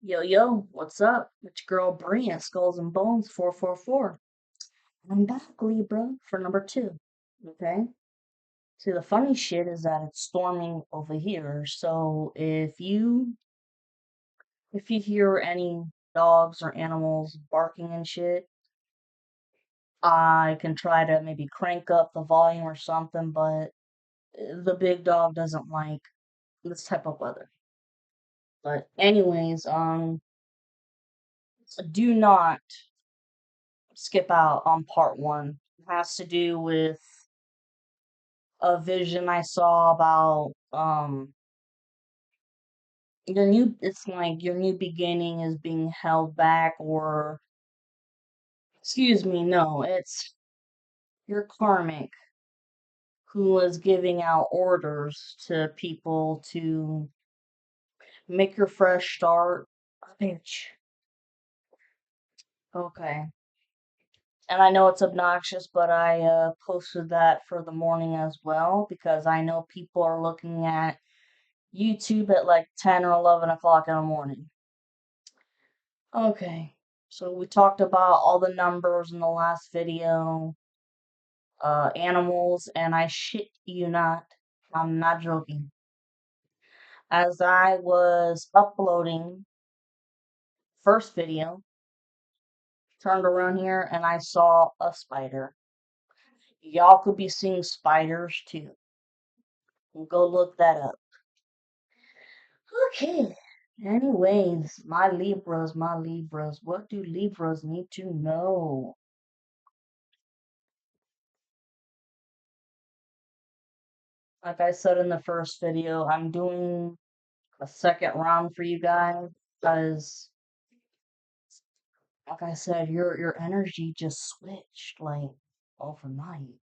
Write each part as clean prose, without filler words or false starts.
Yo, yo, what's up? It's your girl Bree at Skulls and Bones 444. I'm back, Libra, for number two. Okay? See, the funny shit is that it's storming over here, so if you hear any dogs or animals barking and shit, I can try to maybe crank up the volume or something, but the big dog doesn't like this type of weather. But anyways, do not skip out on part one. It has to do with a vision I saw about it's like your new beginning is being held back, or excuse me, no, it's your karmic who is giving out orders to people to make your fresh start. Bitch. Okay. And I know it's obnoxious, but I posted that for the morning as well because I know people are looking at YouTube at like 10 or 11 o'clock in the morning. Okay, so we talked about all the numbers in the last video, animals, and I shit you not, I'm not joking. As I was uploading first video, turned around here and I saw a spider. Y'all could be seeing spiders too. Go look that up. Okay. Anyways, my Libras, what do Libras need to know? Like I said in the first video, I'm doing a second round for you guys because, like I said, your energy just switched like overnight.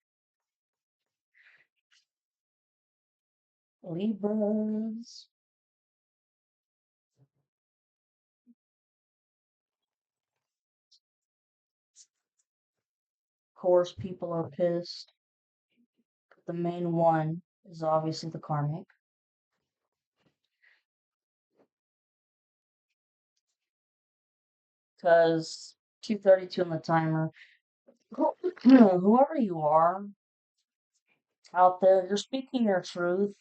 Libras. Of course, people are pissed. But the main one is obviously the karmic. Because 232 on the timer. Whoever you are out there, you're speaking your truth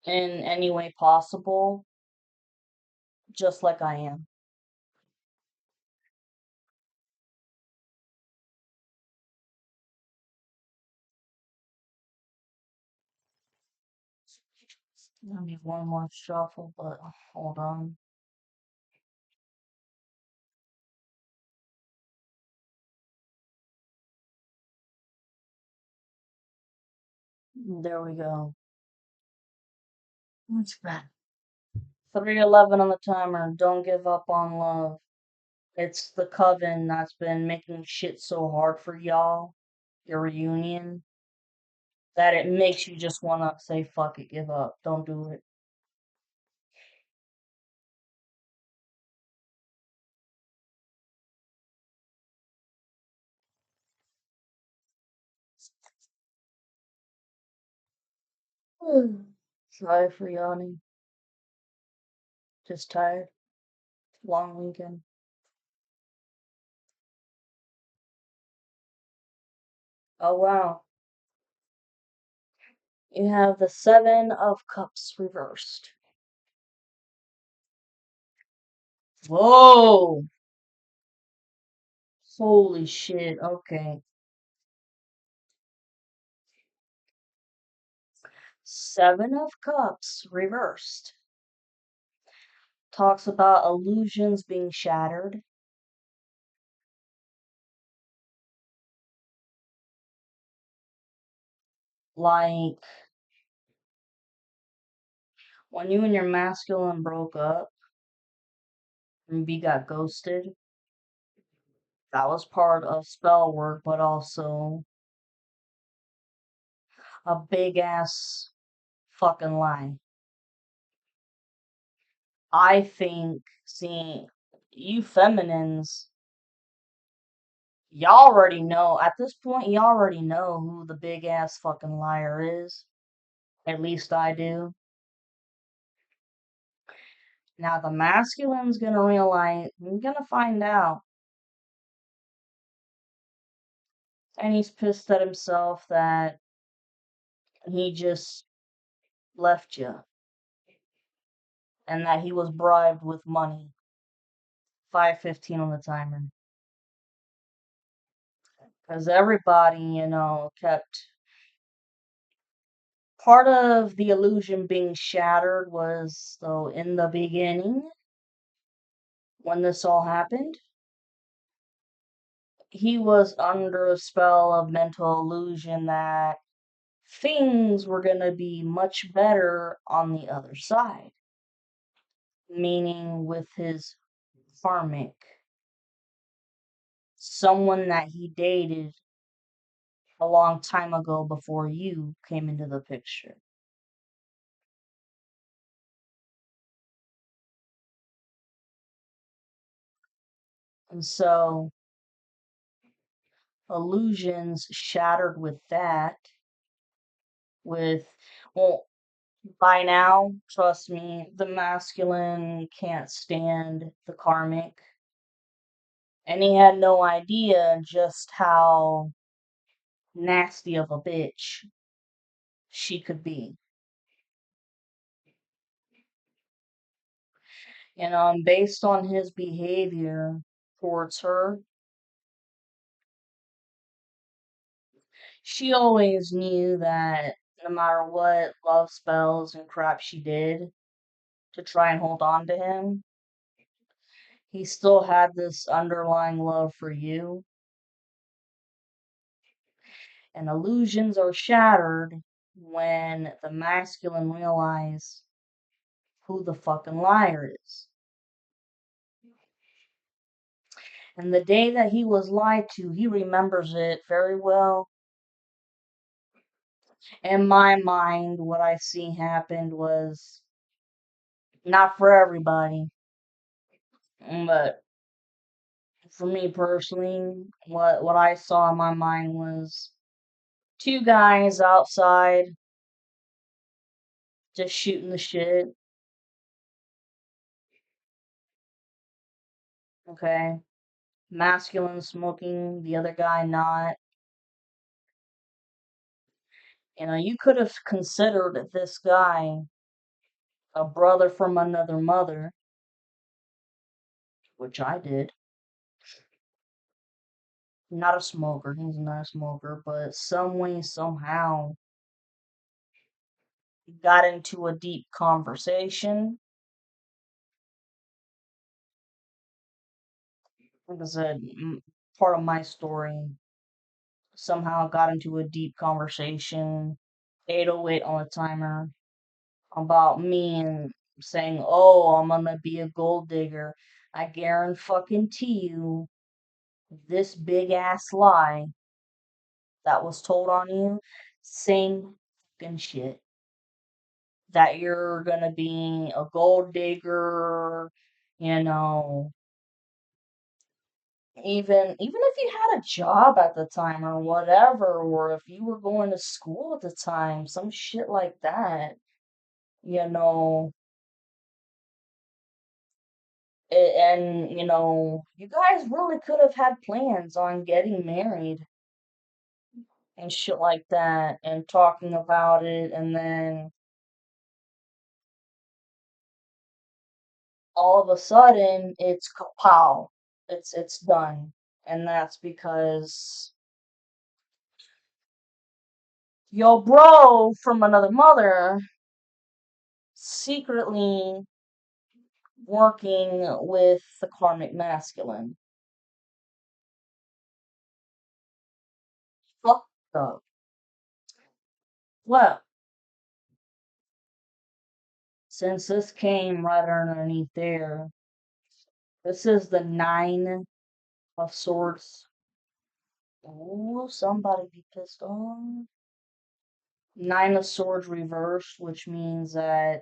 in any way possible, just like I am. I need one more shuffle, but hold on. There we go. Much better. 311 on the timer. Don't give up on love. It's the coven that's been making shit so hard for y'all. Your reunion. That it makes you just wanna say fuck it, give up. Don't do it. Sorry for yawning. Just tired. Long weekend. Oh wow. You have the Seven of Cups reversed. Whoa! Holy shit. Okay. Seven of Cups reversed. Talks about illusions being shattered. Like when you and your masculine broke up and B got ghosted. That was part of spell work, but also a big ass fucking lie. I think, see, you feminines, y'all already know, at this point, y'all already know who the big ass fucking liar is. At least I do. Now the masculine's gonna realize, he's gonna find out, and he's pissed at himself that he just left you and that he was bribed with money. 5:15 on the timer. Because everybody, kept. Part of the illusion being shattered was, though, in the beginning, when this all happened, he was under a spell of mental illusion that things were going to be much better on the other side. Meaning with his karmic, someone that he dated a long time ago before you came into the picture. And so, illusions shattered with that, with, well, by now, trust me, the masculine can't stand the karmic. And he had no idea just how nasty of a bitch she could be. And based on his behavior towards her, she always knew that no matter what love spells and crap she did to try and hold on to him, he still had this underlying love for you. And illusions are shattered when the masculine realize who the fucking liar is. And the day that he was lied to, he remembers it very well. In my mind, what I see happened was not for everybody, but for me personally, what I saw in my mind was two guys outside just shooting the shit. Okay, masculine smoking, the other guy not. You could have considered this guy a brother from another mother, which I did. Not a smoker, he's not a smoker, but some way, somehow, got into a deep conversation. Like I said, part of my story somehow got into a deep conversation, 808 on a timer, about me and saying, oh, I'm gonna be a gold digger. I guarantee you, this big ass lie that was told on you, same fucking shit. That you're gonna be a gold digger, you know, even if you had a job at the time or whatever, or if you were going to school at the time, some shit like that, you know, and you guys really could have had plans on getting married and shit like that and talking about it, and then all of a sudden it's kapow, it's done. And that's because your bro from another mother secretly working with the karmic masculine. Fucked up. Well, since this came right underneath there, this is the Nine of Swords. Ooh, somebody be pissed off. Nine of Swords reversed, which means that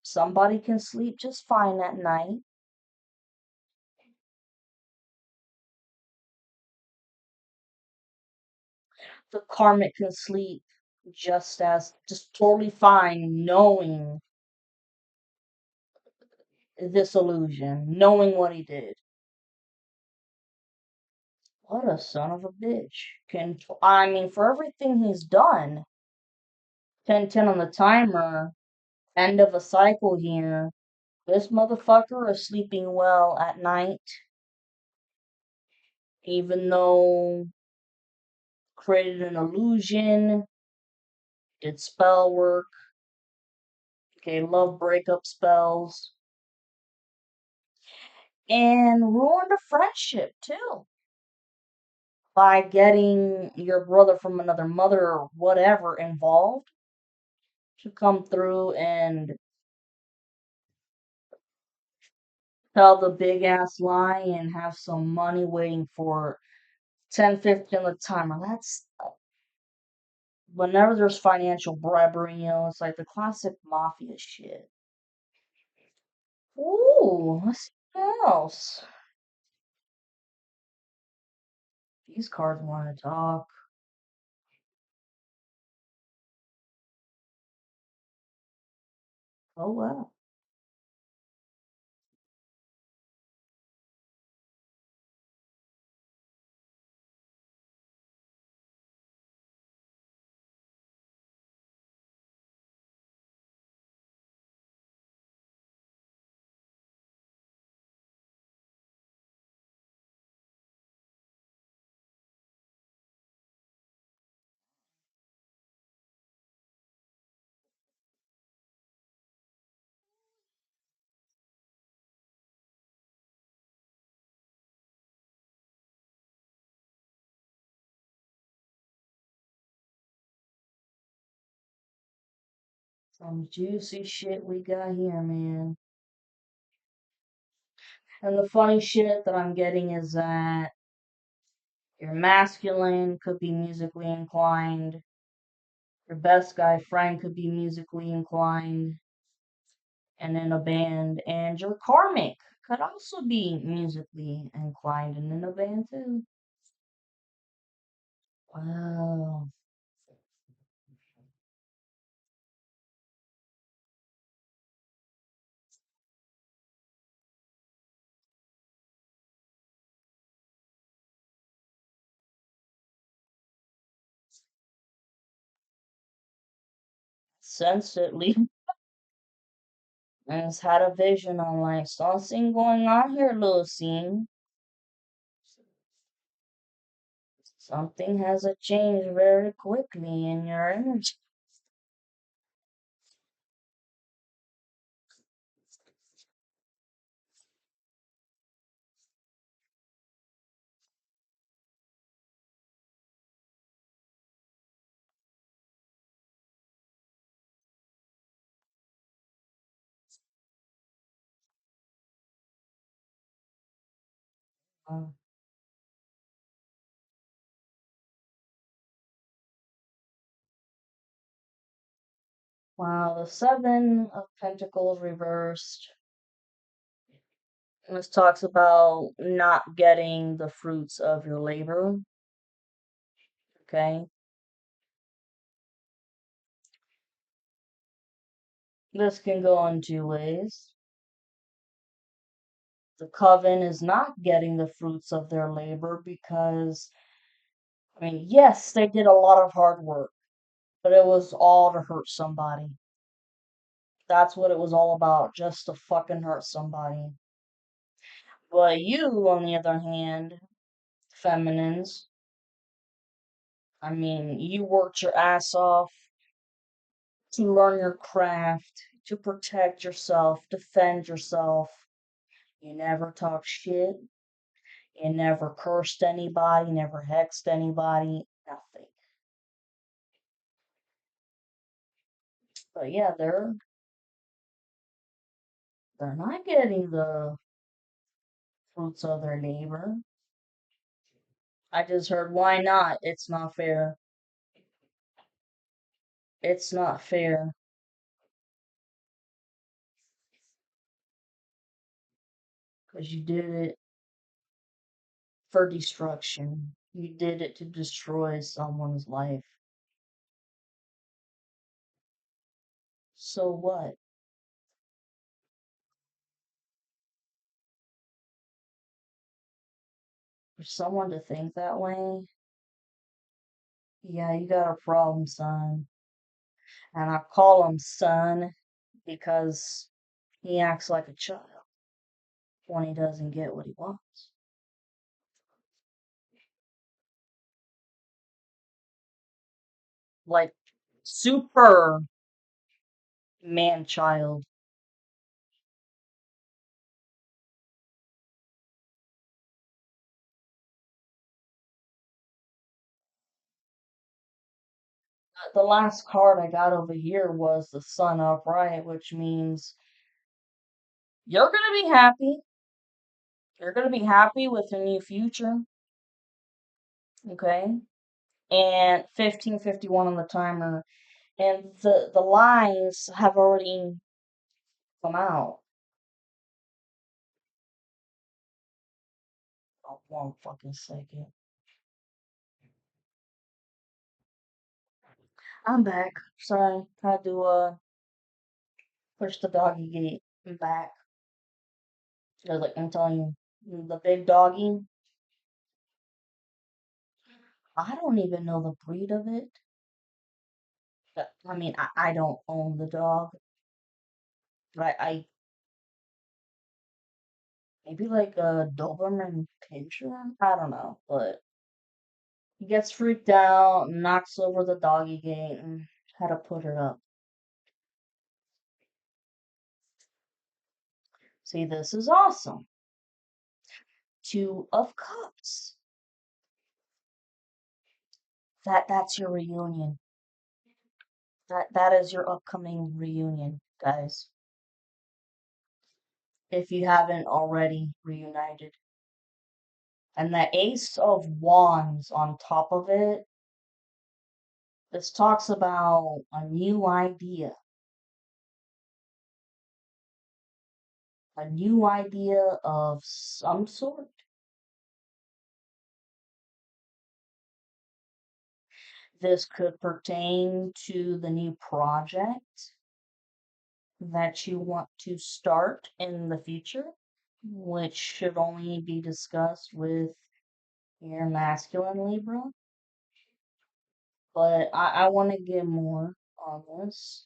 somebody can sleep just fine at night. The karmic can sleep just totally fine, knowing disillusion, knowing what he did. What a son of a bitch. I mean, for everything he's done, 10-10 on the timer, end of a cycle here. This motherfucker is sleeping well at night, even though created an illusion, did spell work, okay, love breakup spells, and ruined a friendship too by getting your brother from another mother or whatever involved to come through and tell the big ass lie and have some money waiting for 10-50 on the timer. That's whenever there's financial bribery, it's like the classic mafia shit. Ooh, let's see what else. These cards want to talk. Oh wow. Some juicy shit we got here, man. And the funny shit that I'm getting is that your masculine could be musically inclined, your best guy friend could be musically inclined and in a band, and your karmic could also be musically inclined and in a band too. Wow. Sensed it, and has had a vision on like something going on here, Lucy. Something has a change very quickly in your energy. Wow, the Seven of Pentacles reversed. And this talks about not getting the fruits of your labor. Okay. This can go in two ways. The coven is not getting the fruits of their labor because, I mean, yes, they did a lot of hard work, but it was all to hurt somebody. That's what it was all about, just to fucking hurt somebody. But you, on the other hand, feminines, I mean, you worked your ass off to learn your craft, to protect yourself, defend yourself. You never talk shit. You never cursed anybody, never hexed anybody, nothing. But yeah, they're not getting the fruits of their labor. I just heard why not? It's not fair. It's not fair. Because you did it for destruction. You did it to destroy someone's life. So what? For someone to think that way, yeah, you got a problem, son. And I call him son because he acts like a child when he doesn't get what he wants. Like, super man child. The last card I got over here was the sun upright, which means you're going to be happy. You're going to be happy with your new future. Okay? And 1551 on the timer. And the lines have already come out. Oh, 1 fucking second. I'm back. Sorry. Had to push the doggy gate. I'm back. Like I'm telling you, the big doggy, I don't even know the breed of it. I mean, I don't own the dog, but I maybe like a Doberman Pinscher? I don't know, but he gets freaked out, knocks over the doggy gate, and had to put it up. See, this is awesome. 2 of Cups. That's your reunion. That is your upcoming reunion, guys. If you haven't already reunited. And the Ace of Wands on top of it, this talks about a new idea of some sort. This could pertain to the new project that you want to start in the future, which should only be discussed with your masculine Libra. But I want to get more on this.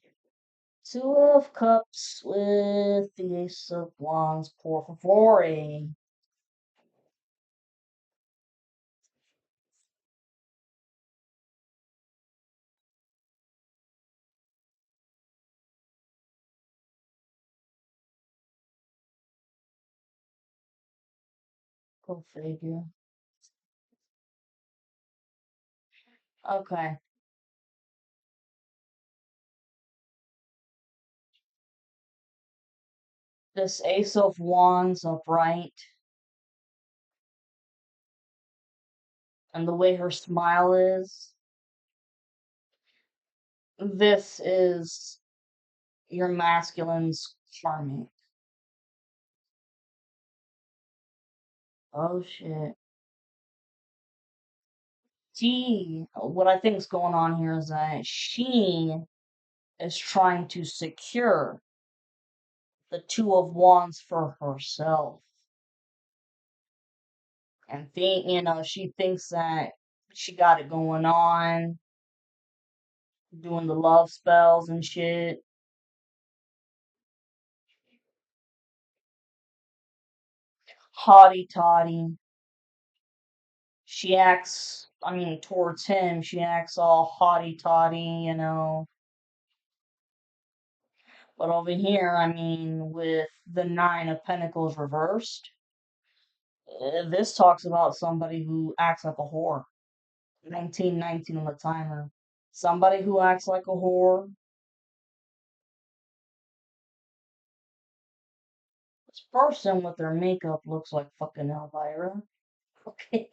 2 of Cups with the Ace of Wands, por favore. Go figure. Okay. This Ace of Wands upright, and the way her smile is, this is your masculine's charming. Oh shit. What I think is going on here is that she is trying to secure the 2 of Wands for herself. And she thinks that she got it going on, doing the love spells and shit. Haughty toddy. She acts, I mean, towards him, she acts all haughty toddy. But over here, I mean, with the 9 of Pentacles reversed, this talks about somebody who acts like a whore. 1919 on the timer. Somebody who acts like a whore. This person with their makeup looks like fucking Elvira. Okay.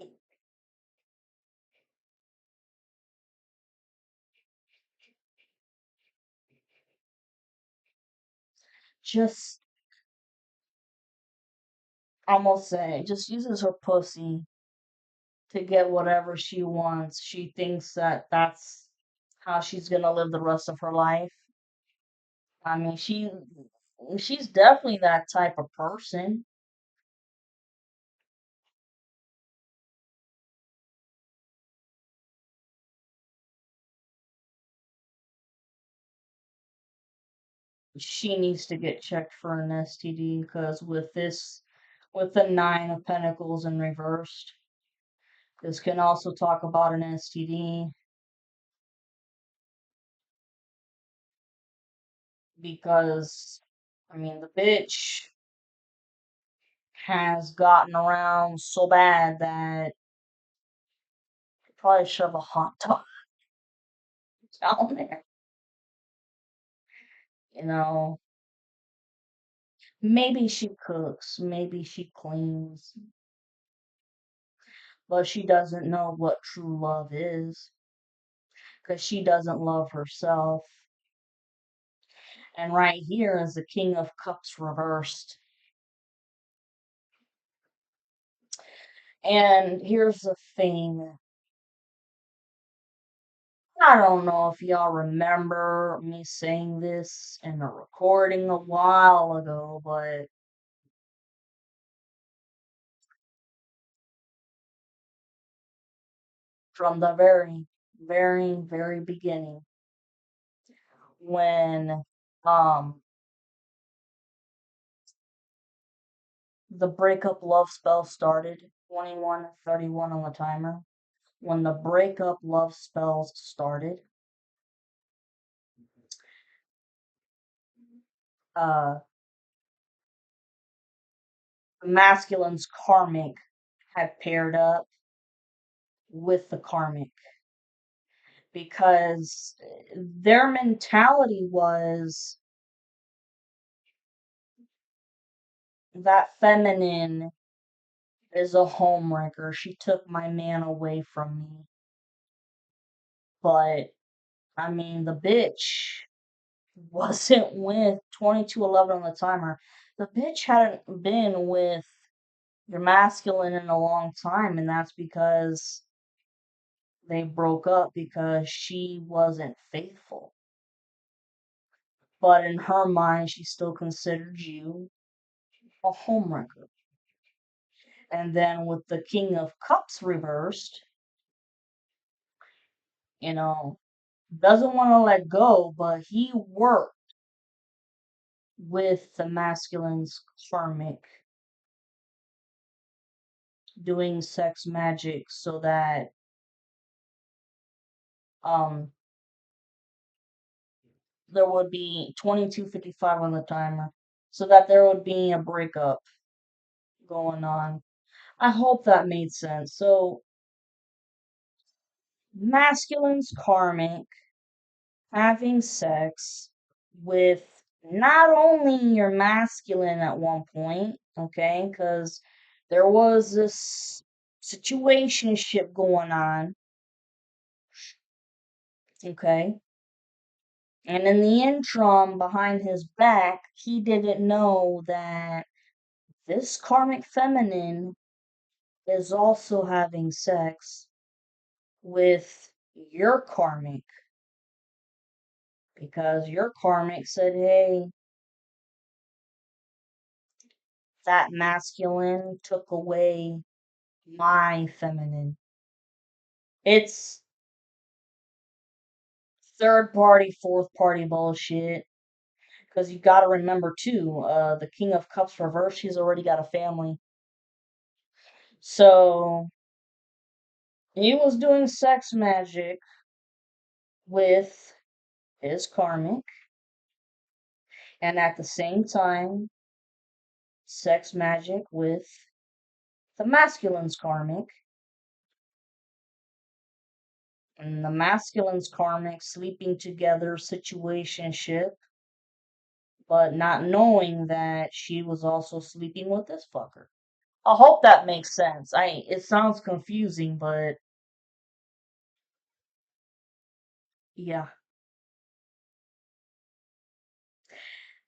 Just, almost say, just uses her pussy to get whatever she wants. She thinks that that's how she's gonna live the rest of her life. I mean, she's definitely that type of person. she needs to get checked for an STD because with the Nine of Pentacles in reversed, this can also talk about an STD because, I mean, the bitch has gotten around so bad that could probably shove a hot dog down there. You know, maybe she cooks, maybe she cleans, but she doesn't know what true love is because she doesn't love herself. And right here is the King of Cups reversed. And here's the thing. I don't know if y'all remember me saying this in a recording a while ago, but from the very, very, very beginning, when um the breakup love spell started, 21:31 on the timer. When the breakup love spells started, uh the masculine's karmic had paired up with the karmic because their mentality was that feminine is a homewrecker. She took my man away from me. But I mean, the bitch wasn't with 22:11 on the timer. The bitch hadn't been with your masculine in a long time, and that's because they broke up because she wasn't faithful. But in her mind, she still considered you a homewrecker. And then with the King of Cups reversed, you know, doesn't want to let go, but he worked with the masculine's karmic, doing sex magic so that um there would be 22:55 on the timer, so that there would be a breakup going on. I hope that made sense. So masculine's karmic having sex with not only your masculine at one point, okay, because there was this situationship going on, okay, and in the interim, behind his back, he didn't know that this karmic feminine is also having sex with your karmic because your karmic said, hey, that masculine took away my feminine. It's third party, fourth party bullshit. Because you got to remember too, the King of Cups reverse, he's already got a family. So he was doing sex magic with his karmic, and at the same time, sex magic with the masculine's karmic, and the masculine's karmic sleeping together situationship, but not knowing that she was also sleeping with this fucker. I hope that makes sense. It sounds confusing, but yeah,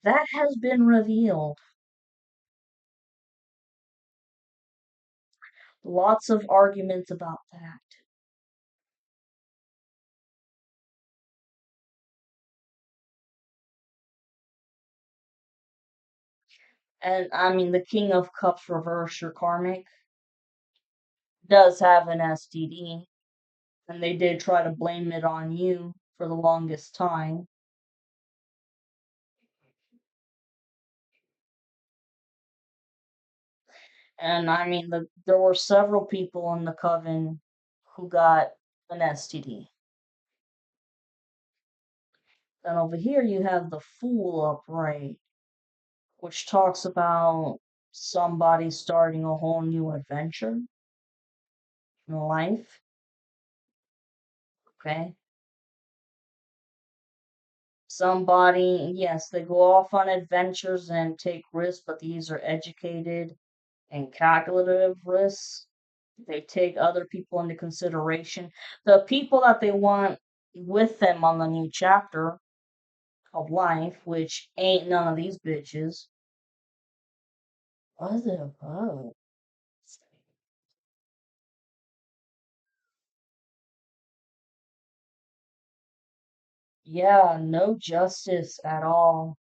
that has been revealed. Lots of arguments about that. And I mean, the King of Cups reverse, your karmic, does have an STD, and they did try to blame it on you for the longest time. And I mean, there were several people in the coven who got an STD. And over here you have the Fool upright, which talks about somebody starting a whole new adventure in life. Okay? Somebody, yes, they go off on adventures and take risks, but these are educated and calculative risks. They take other people into consideration. The people that they want with them on the new chapter of life, which ain't none of these bitches. What the fuck? Yeah, no justice at all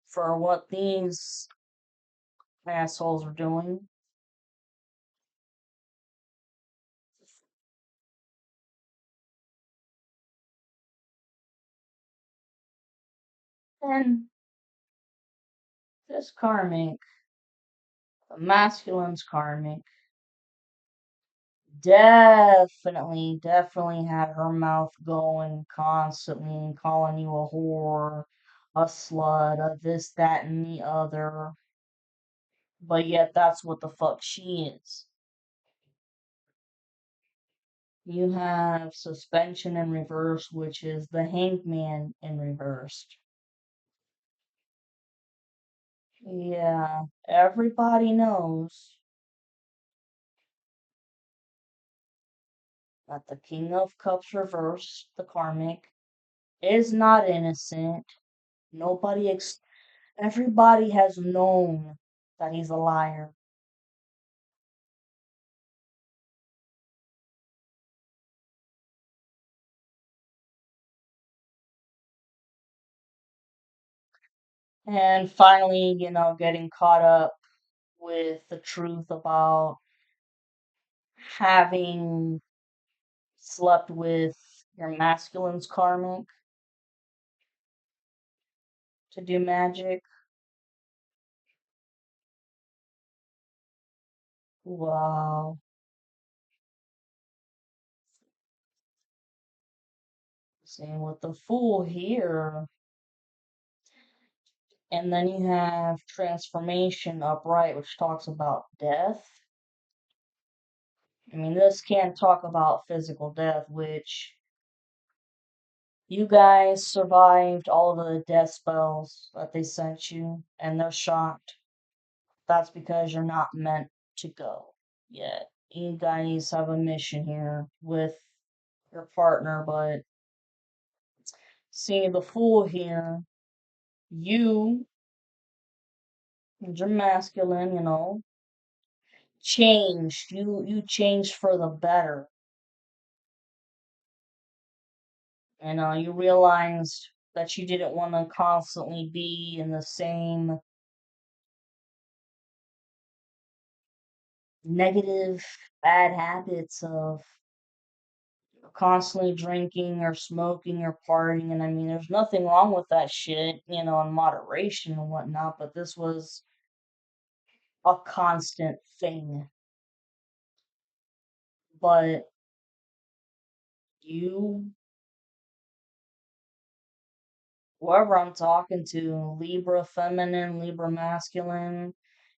for what these assholes are doing. And this karmic, the masculine's karmic, definitely had her mouth going constantly, calling you a whore, a slut, a this, that, and the other. But yet, that's what the fuck she is. You have suspension in reverse, which is the hangman in reversed. Yeah, everybody knows that the King of Cups reversed, the karmic, is not innocent. Nobody Everybody has known that he's a liar. And finally, getting caught up with the truth about having slept with your masculine's karmic to do magic. Wow. Same with the Fool here. And then you have transformation upright, which talks about death. I mean, this can't talk about physical death, which you guys survived all of the death spells that they sent you, and they're shocked. That's because you're not meant to go yet. You guys have a mission here with your partner, but seeing the Fool here, you, and you're masculine, changed. You changed for the better. You realized that you didn't want to constantly be in the same negative, bad habits of constantly drinking or smoking or partying. And I mean, there's nothing wrong with that shit, in moderation and whatnot, but this was a constant thing. But you, whoever I'm talking to, Libra feminine, Libra masculine,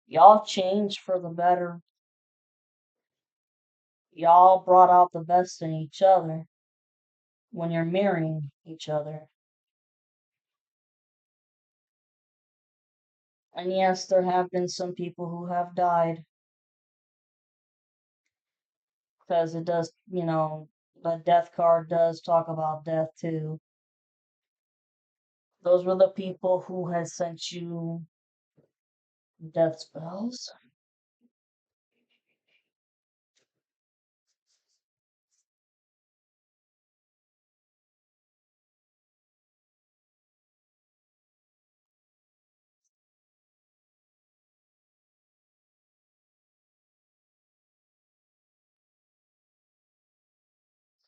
y'all changed for the better. Y'all brought out the best in each other when you're mirroring each other. And yes, there have been some people who have died because it does, the death card does talk about death too. Those were the people who had sent you death spells.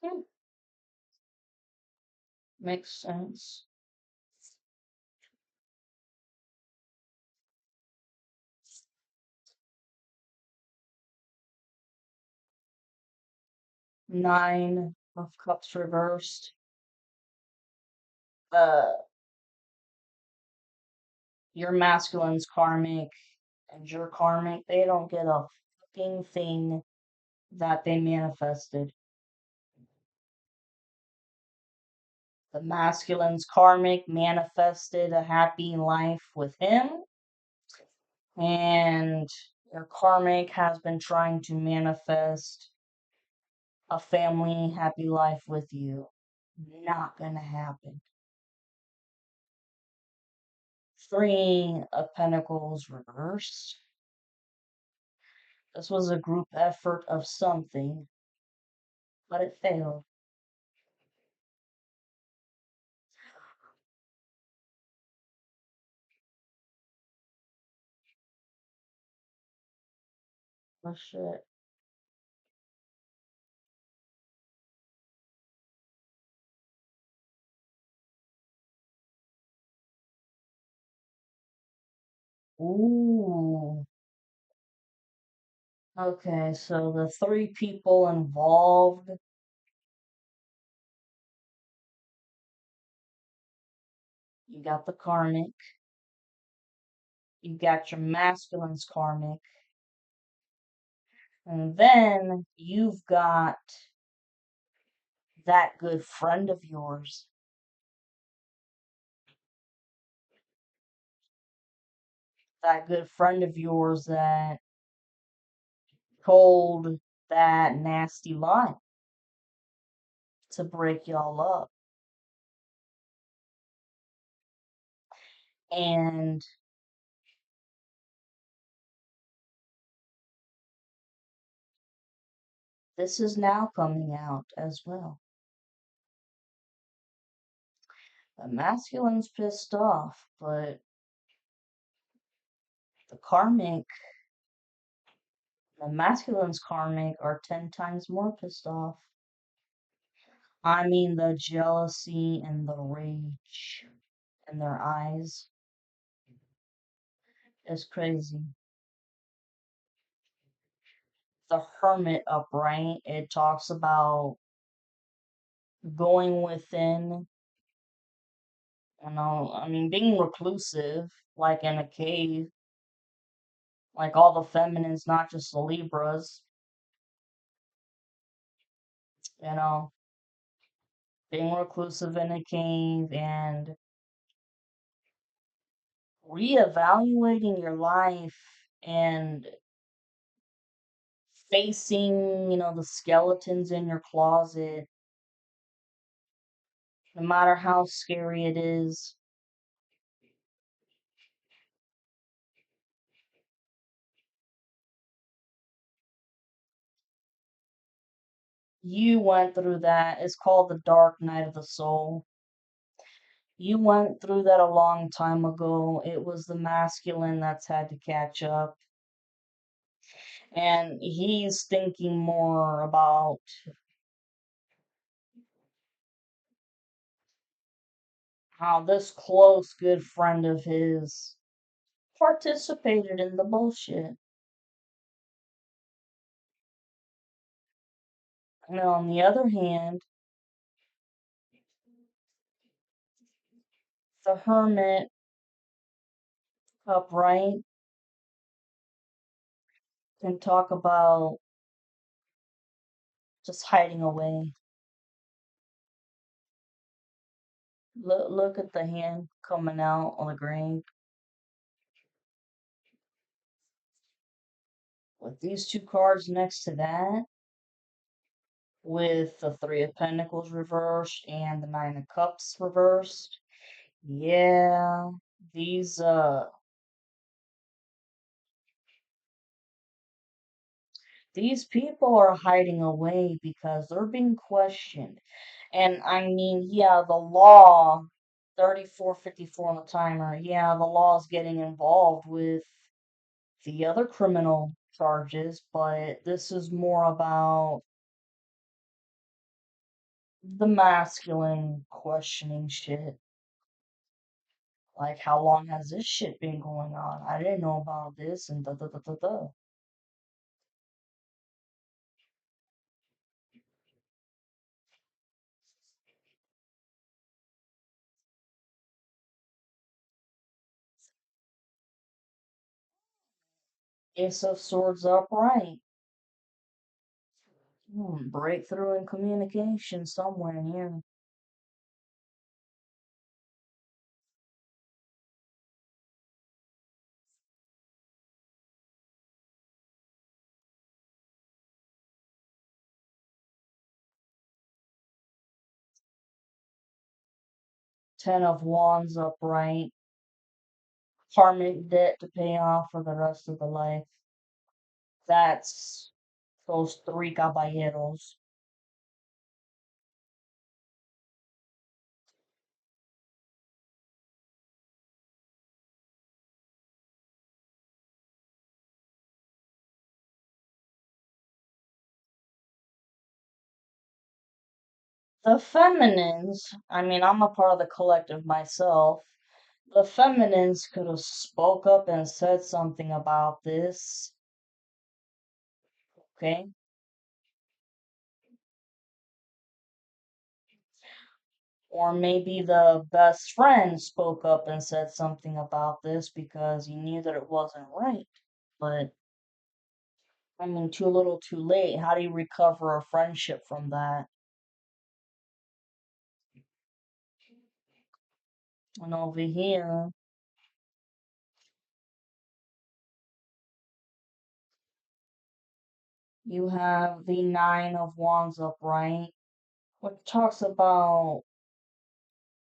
Yeah, makes sense. Nine of Cups reversed. Uh, your masculine's karmic and your karmic, they don't get a fucking thing that they manifested. The masculine's karmic manifested a happy life with him, and your karmic has been trying to manifest a family happy life with you. Not gonna happen. Three of Pentacles reversed. This was a group effort of something, but it failed. Oh shit. Ooh. Okay, so the three people involved, you got the karmic, you got your masculine's karmic, and then you've got that good friend of yours. That good friend of yours that told that nasty lie to break y'all up. And this is now coming out as well. The masculine's pissed off, but the karmic, the masculine's karmic are 10 times more pissed off. I mean, the jealousy and the rage in their eyes is crazy. The Hermit upright, it talks about going within, I mean, being reclusive, like in a cave, like all the feminines, not just the Libras, you know, being reclusive in a cave and reevaluating your life and facing, the skeletons in your closet, no matter how scary it is. You went through that. It's called the dark night of the soul. You went through that a long time ago. It was the masculine that's had to catch up. And he's thinking more about how this close, good friend of his participated in the bullshit. And on the other hand, the hermit upright can talk about just hiding away. Look at the hand coming out on the grave. With these two cards next to that, with the Three of Pentacles reversed and the Nine of Cups reversed, yeah, these these people are hiding away because they're being questioned. And I mean, yeah, the law 3454 on the timer. Yeah, the law is getting involved with the other criminal charges, but this is more about the masculine questioning shit. Like, how long has this shit been going on? I didn't know about this, and da da da da da. Ace of Swords upright. Breakthrough in communication somewhere here. Ten of Wands upright. Karmic debt to pay off for the rest of the life. That's those three caballeros. The feminines, I mean, I'm a part of the collective myself. The feminines could have spoke up and said something about this, okay? Or maybe the best friend spoke up and said something about this because he knew that it wasn't right. But, I mean, too little, too late. How do you recover a friendship from that? And over here, you have the Nine of Wands upright, which talks about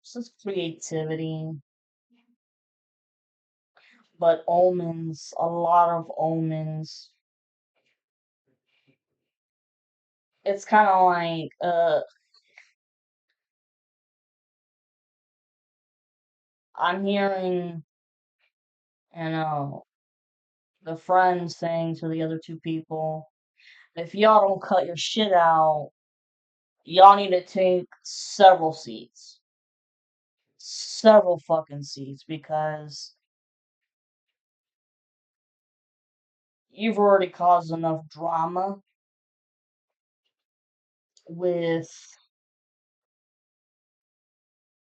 just creativity, but omens, a lot of omens. It's kind of like, I'm hearing, you know, the friend saying to the other two people, if y'all don't cut your shit out, y'all need to take several seats. Several fucking seats because you've already caused enough drama with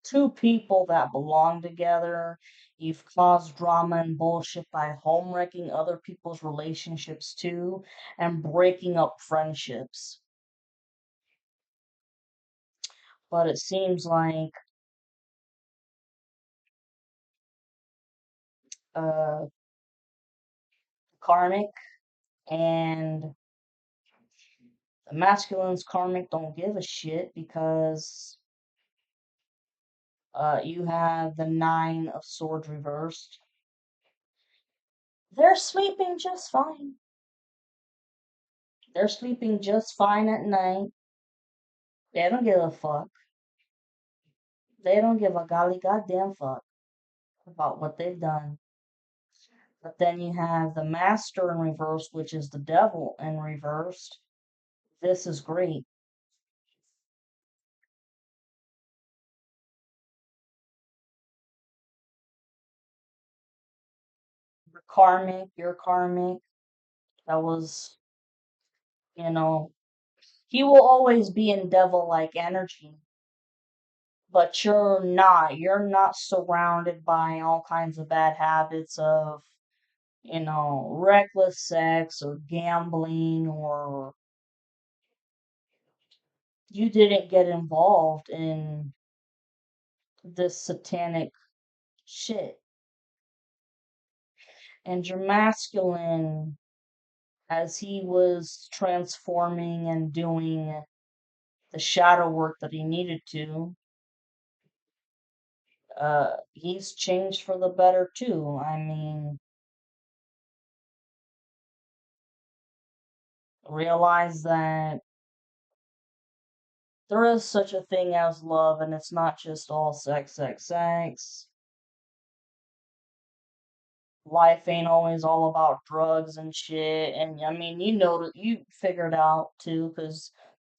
two people that belong together. You've caused drama and bullshit by home wrecking other people's relationships too and breaking up friendships. But it seems like uh karmic and the masculine's karmic don't give a shit because you have the Nine of Swords reversed. They're sleeping just fine. They're sleeping just fine at night. They don't give a fuck. They don't give a golly goddamn fuck about what they've done. But then you have the Master in reverse, which is the devil in reversed. This is great. Your karmic. That was, you know, he will always be in devil like energy. But you're not. You're not surrounded by all kinds of bad habits of, reckless sex or gambling, or you didn't get involved in this satanic shit. And your masculine, as he was transforming and doing the shadow work that he needed to, he's changed for the better too. I mean, realize that there is such a thing as love, and it's not just all sex, sex, sex. Life ain't always all about drugs and shit. And I mean, you figured out too, because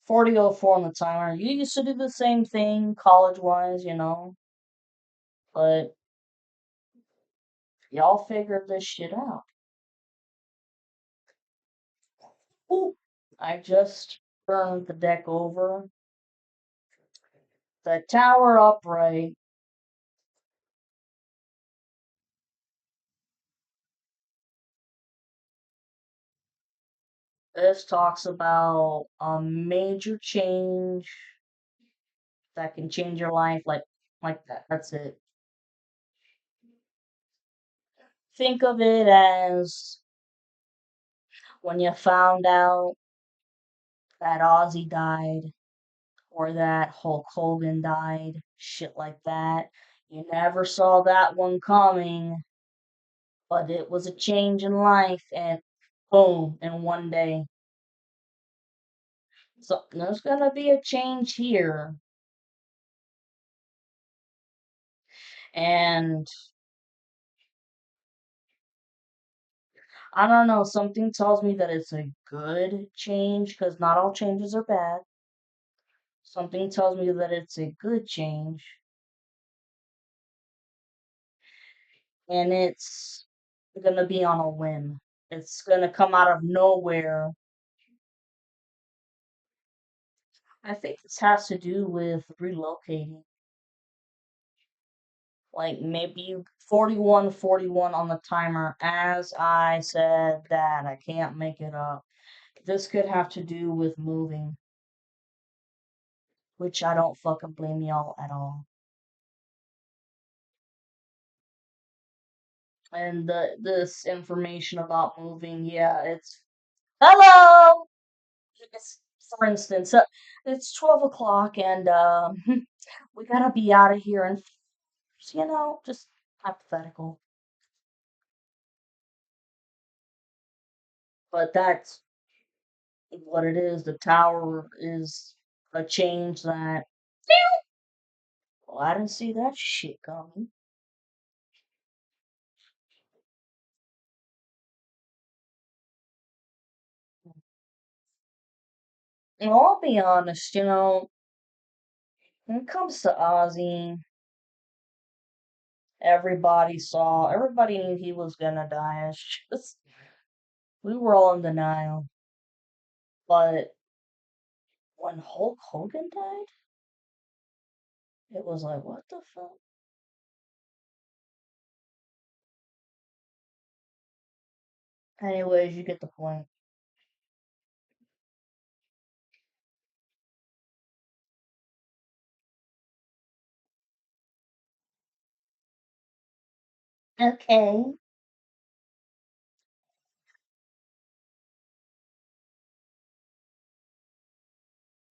4004 on the timer, you used to do the same thing college wise. But y'all figured this shit out. Ooh. I just turned the deck over. The tower upright. This talks about a major change that can change your life, like that. That's it. Think of it as when you found out that Ozzy died or that Hulk Hogan died, shit like that. You never saw that one coming, but it was a change in life, and boom, in one day. So there's gonna be a change here, and I don't know, something tells me that it's a good change, because not all changes are bad. Something tells me that it's a good change, and it's gonna be on a whim. It's gonna come out of nowhere. I think this has to do with relocating. Like maybe 41, 41 on the timer. As I said that, I can't make it up. This could have to do with moving, which I don't fucking blame y'all at all. And this information about moving, yeah, it's hello. For instance, it's 12 o'clock, and we gotta be out of here, and just hypothetical. But that's what it is. The tower is a change that. Well, I didn't see that shit coming. And I'll be honest, when it comes to Ozzy, everybody knew he was gonna die. It's just, we were all in denial. But when Hulk Hogan died, it was like, what the fuck? Anyways, you get the point. Okay.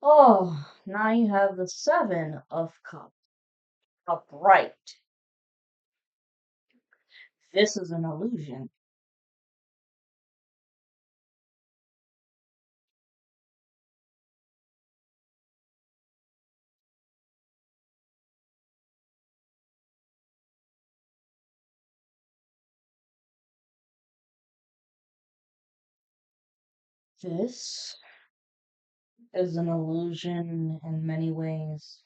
Oh, now you have the Seven of Cups upright. This is an illusion. This is an illusion in many ways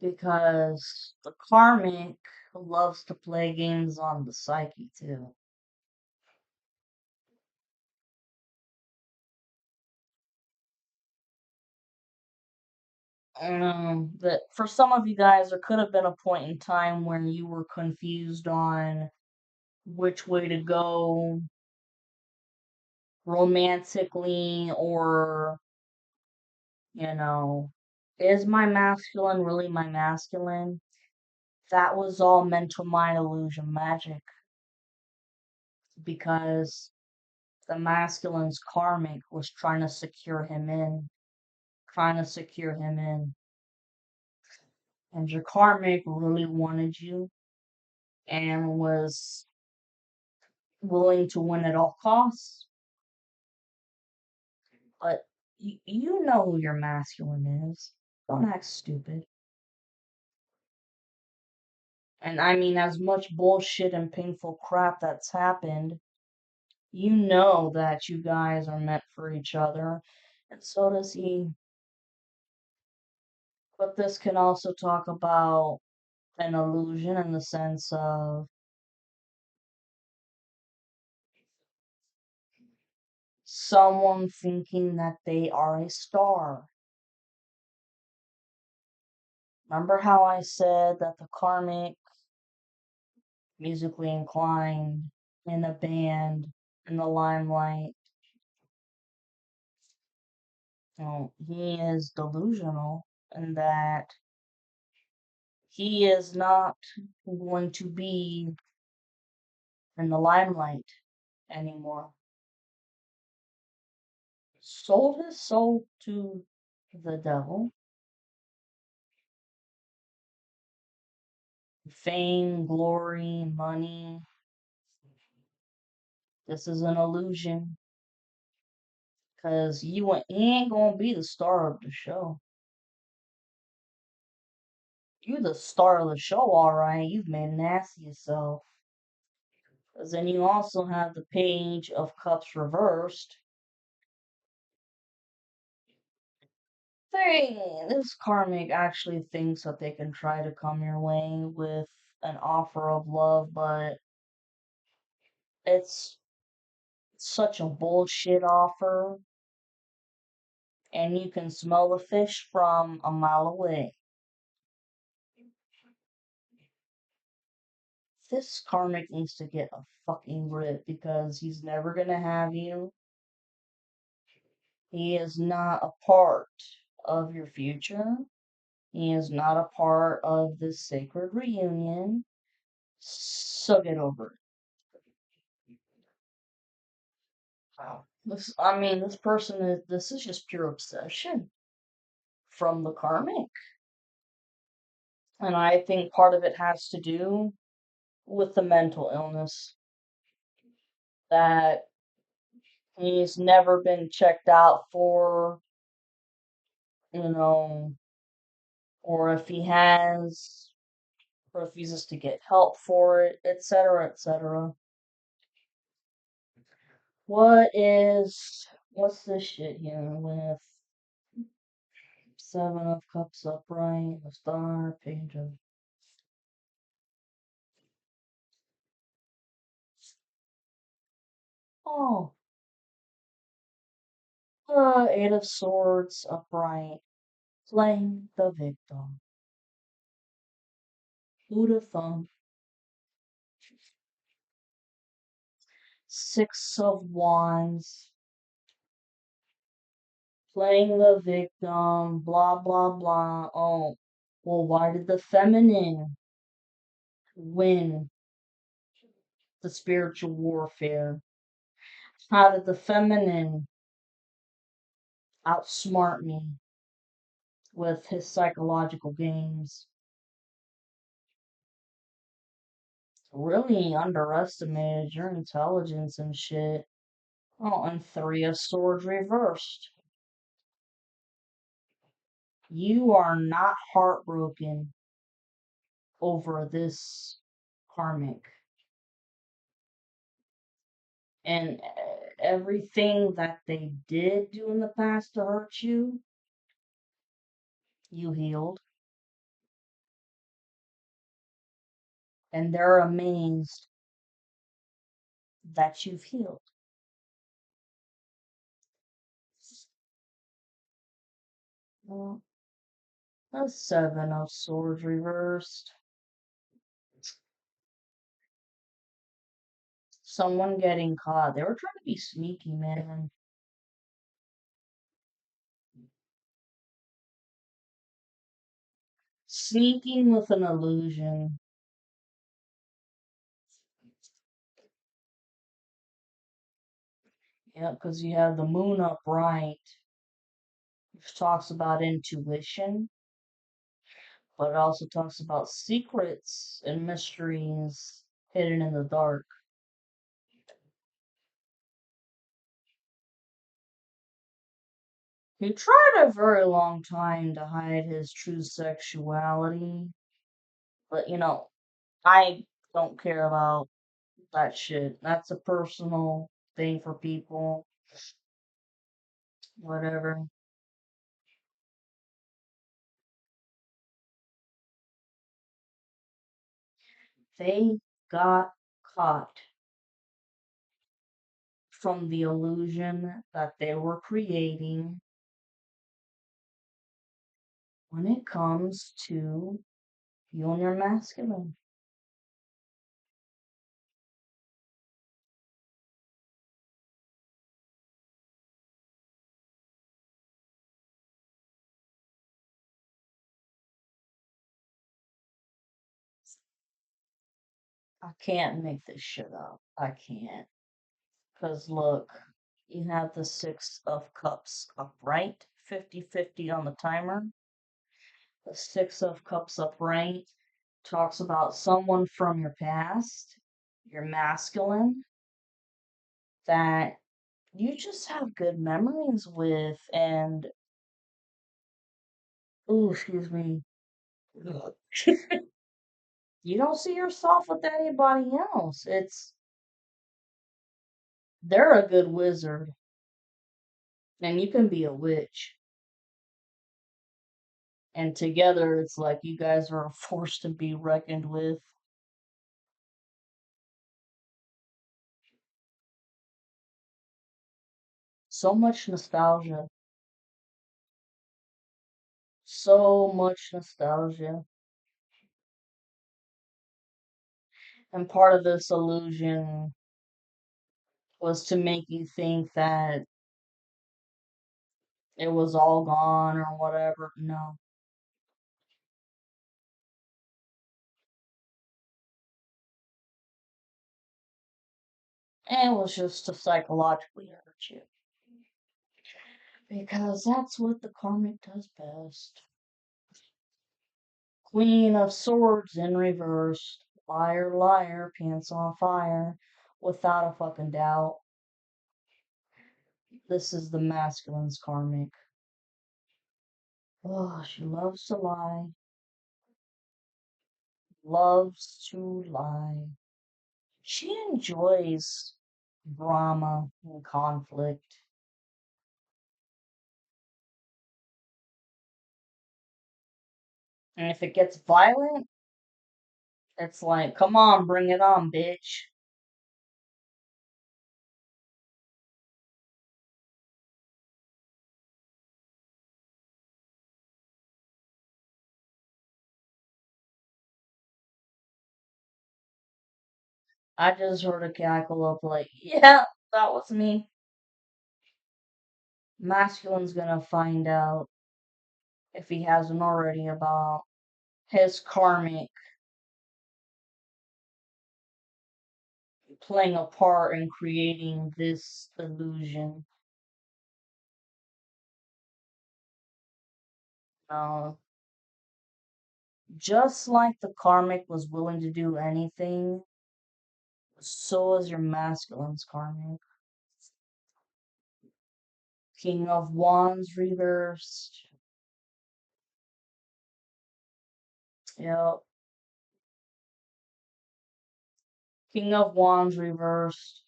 because the karmic loves to play games on the psyche too. That for some of you guys, there could have been a point in time when you were confused on which way to go romantically, or, you know, is my masculine really my masculine? That was all mental mind illusion magic because the masculine's karmic was trying to secure him in, trying to secure him in. And your karmic really wanted you and was willing to win at all costs. But you know who your masculine is. Don't act stupid. And I mean, as much bullshit and painful crap that's happened, you know that you guys are meant for each other. And so does he. But this can also talk about an illusion in the sense of someone thinking that they are a star. Remember how I said that the karmic, musically inclined, in a band, in the limelight. He is delusional in that he is not going to be in the limelight anymore. Sold his soul to the devil. Fame, glory, money. This is an illusion. Because you ain't gonna be the star of the show. You're the star of the show, alright. You've made an ass of yourself. Because then you also have the Page of Cups reversed. This karmic actually thinks that they can try to come your way with an offer of love, but it's such a bullshit offer, and you can smell the fish from a mile away. This karmic needs to get a fucking grip because he's never gonna have you. He is not a part of your future. He is not a part of this sacred reunion. So get over it. Wow. This person this is just pure obsession from the karmic. And I think part of it has to do with the mental illness that he's never been checked out for, you know, or if he has, refuses to get help for it, etc., etc. What's this shit here with Seven of Cups upright, a star, Page of oh, Eight of Swords upright, playing the victim. Who'd have thunk? Six of Wands, playing the victim, blah blah blah. Oh, well, why did the feminine win the spiritual warfare? How did the feminine outsmart me with his psychological games? Really underestimated your intelligence and shit. Oh, and Three of Swords reversed. You are not heartbroken over this karmic. And everything that they did do in the past to hurt you, you healed. And they're amazed that you've healed. Well, a Seven of Swords reversed. Someone getting caught. They were trying to be sneaky, man. Sneaking with an illusion. Yeah, because you have the moon upright, which talks about intuition, but it also talks about secrets and mysteries hidden in the dark. He tried a very long time to hide his true sexuality, but I don't care about that shit. That's a personal thing for people. Whatever. They got caught from the illusion that they were creating when it comes to you and your masculine. I can't make this shit up. I can't. Because look, you have the Six of Cups upright, 50-50 on the timer. The Six of Cups upright talks about someone from your past, your masculine, that you just have good memories with, and, ooh, excuse me, you don't see yourself with anybody else. They're a good wizard, and you can be a witch. And together, it's like you guys are a force to be reckoned with. So much nostalgia. So much nostalgia. And part of this illusion was to make you think that it was all gone or whatever. No. It was just to psychologically hurt you. Because that's what the karmic does best. Queen of Swords in reverse. Liar, liar, pants on fire. Without a fucking doubt. This is the masculine's karmic. Oh, she loves to lie. Loves to lie. She enjoys drama and conflict. And if it gets violent, it's like, come on, bring it on, bitch. I just heard a cackle of like, yeah, that was me. Masculine's gonna find out, if he hasn't already, about his karmic playing a part in creating this illusion. Uh, just like the karmic was willing to do anything, so is your masculine's karmic. King of Wands reversed. Yep. King of Wands reversed.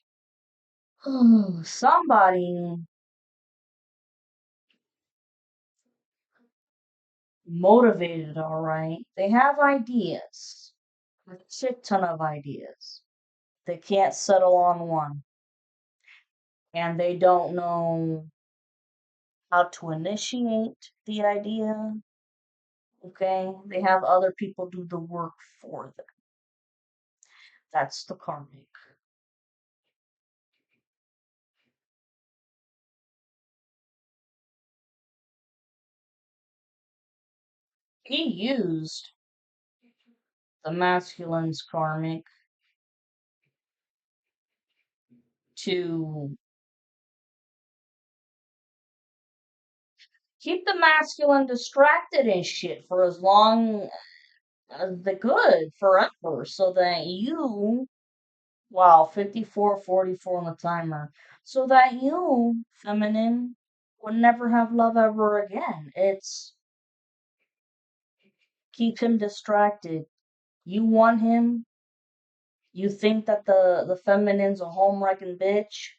Somebody motivated, all right. They have ideas. A shit ton of ideas. They can't settle on one. And they don't know how to initiate the idea. Okay? They have other people do the work for them. That's the karmic. He used the masculine's karmic to keep the masculine distracted and shit for as long as they could, forever, so that you, wow, 54-44 on the timer, so that you, feminine, would never have love ever again. It's keep him distracted. You want him, you think that the feminine's a home wrecking bitch.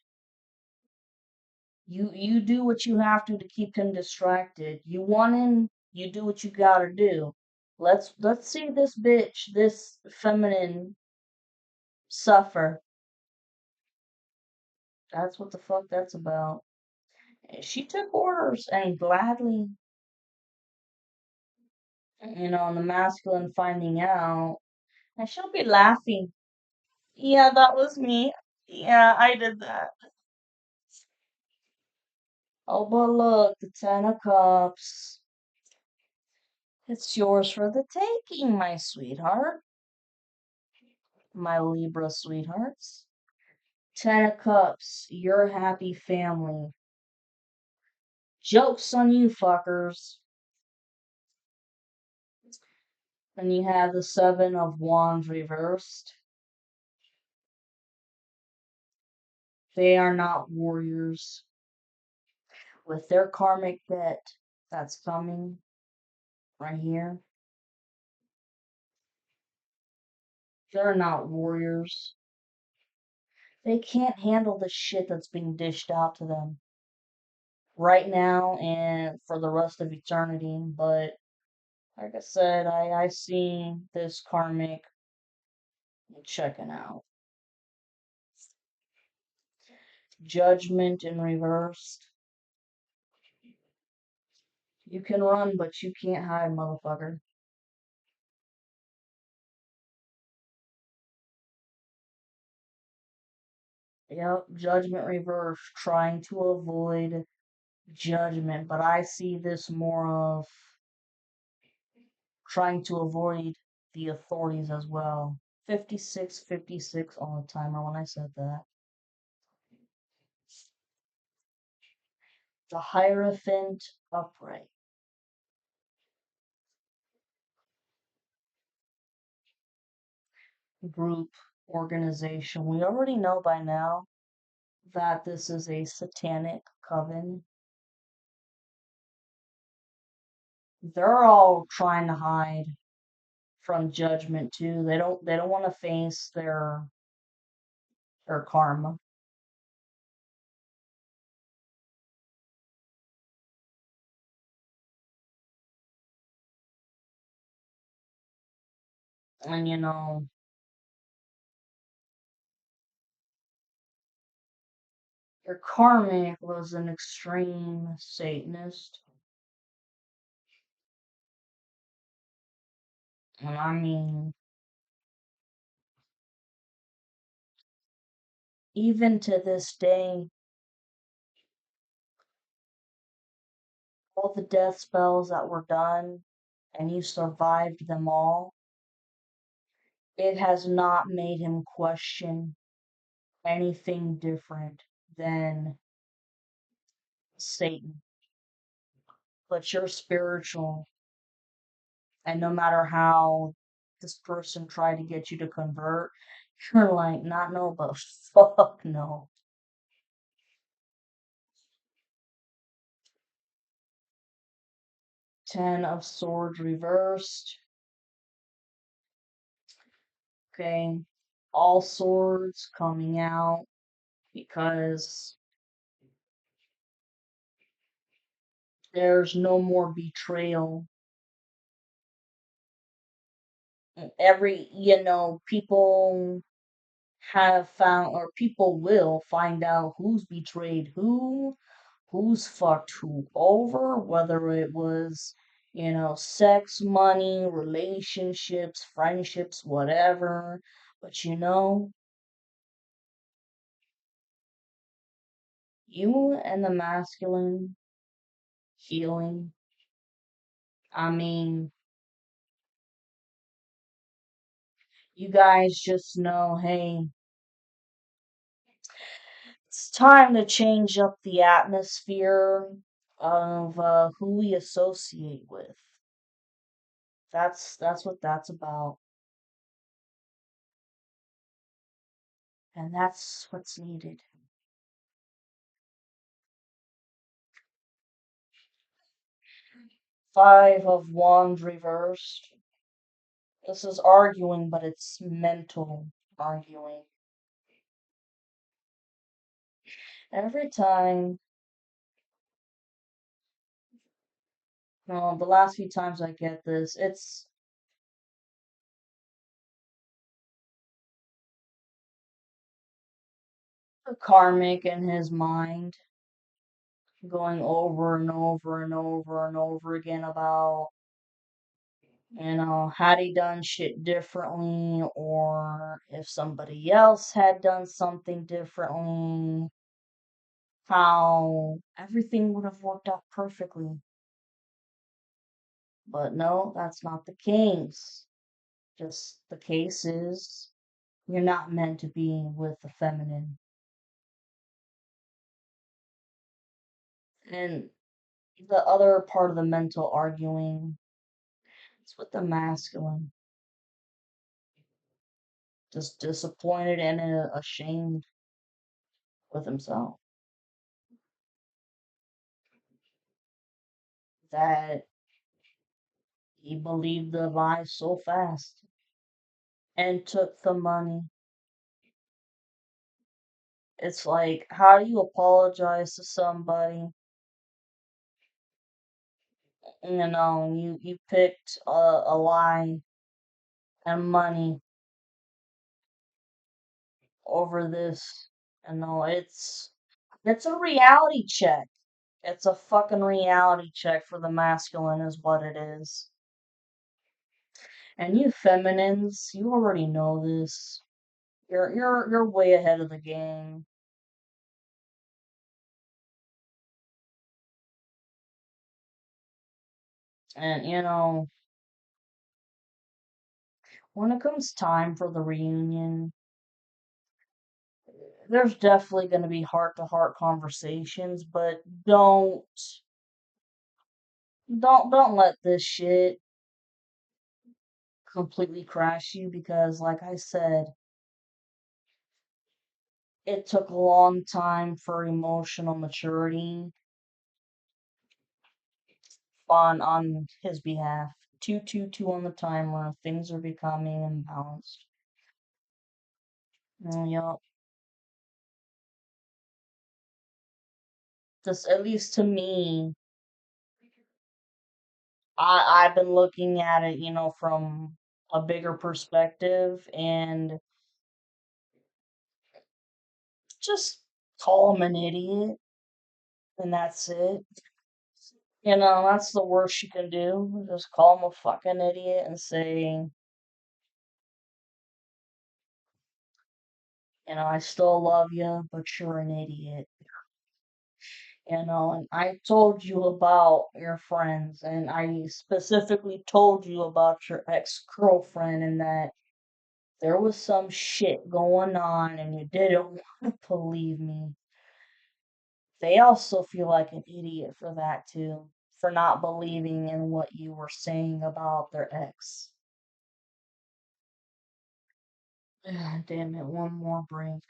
You do what you have to keep him distracted. You want him, you do what you gotta do. Let's see this bitch, this feminine, suffer. That's what the fuck that's about. And she took orders and gladly, and the masculine finding out, and she'll be laughing. Yeah, that was me. Yeah, I did that. Oh, but look, the Ten of Cups. It's yours for the taking, my sweetheart. my Libra sweethearts. Ten of Cups, your happy family. Joke's on you, fuckers. Then you have the Seven of Wands reversed. They are not warriors. With their karmic debt that's coming right here, they're not warriors. They can't handle the shit that's being dished out to them right now and for the rest of eternity. But like I said, I see this karmic checking out. Judgment in reverse. You can run, but you can't hide, motherfucker. Yep, judgment reverse, trying to avoid judgment, but I see this more of trying to avoid the authorities as well. 56, 56 on the timer when I said that. The Hierophant upright. Group, organization. We already know by now that this is a satanic coven. They're all trying to hide from judgment too. They don't want to face their karma. And your karmic was an extreme Satanist. And I mean, even to this day, all the death spells that were done and you survived them all, it has not made him question anything different than Satan. But you're spiritual, and no matter how this person tried to get you to convert, you're like, not no, but fuck no. Ten of Swords reversed. Okay. All swords coming out because there's no more betrayal. People have found, or people will find out who's betrayed who's fucked who over, whether it was, sex, money, relationships, friendships, whatever. But you and the masculine healing, I mean, you guys just know, hey, it's time to change up the atmosphere of who we associate with. That's what that's about, and that's what's needed. Five of Wands reversed. This is arguing, but it's mental arguing. Every time, the last few times I get this, it's a karmic in his mind going over and over and over and over again about, had he done shit differently, or if somebody else had done something differently, how everything would have worked out perfectly. But no, that's not the case. Just the case is You're not meant to be with the feminine. And the other part of the mental arguing is with the masculine. Just disappointed and ashamed with himself. That he believed the lie so fast and took the money. It's like, how do you apologize to somebody? You picked a lie and money over this. It's a reality check. It's a fucking reality check for the masculine is what it is. And you feminines, you already know this. You're way ahead of the game. And when it comes time for the reunion, there's definitely going to be heart to heart conversations, but don't let this shit completely crash you because like I said, it took a long time for emotional maturity on his behalf. 222 on the timer. Things are becoming imbalanced. Yup. Just at least to me, I've been looking at it, from a bigger perspective and just call him an idiot and that's it. That's the worst you can do. Just call him a fucking idiot and say, I still love you, but you're an idiot. And I told you about your friends, and I specifically told you about your ex-girlfriend, and that there was some shit going on, and you didn't want to believe me. They also feel like an idiot for that, too, for not believing in what you were saying about their ex. Damn it, one more break.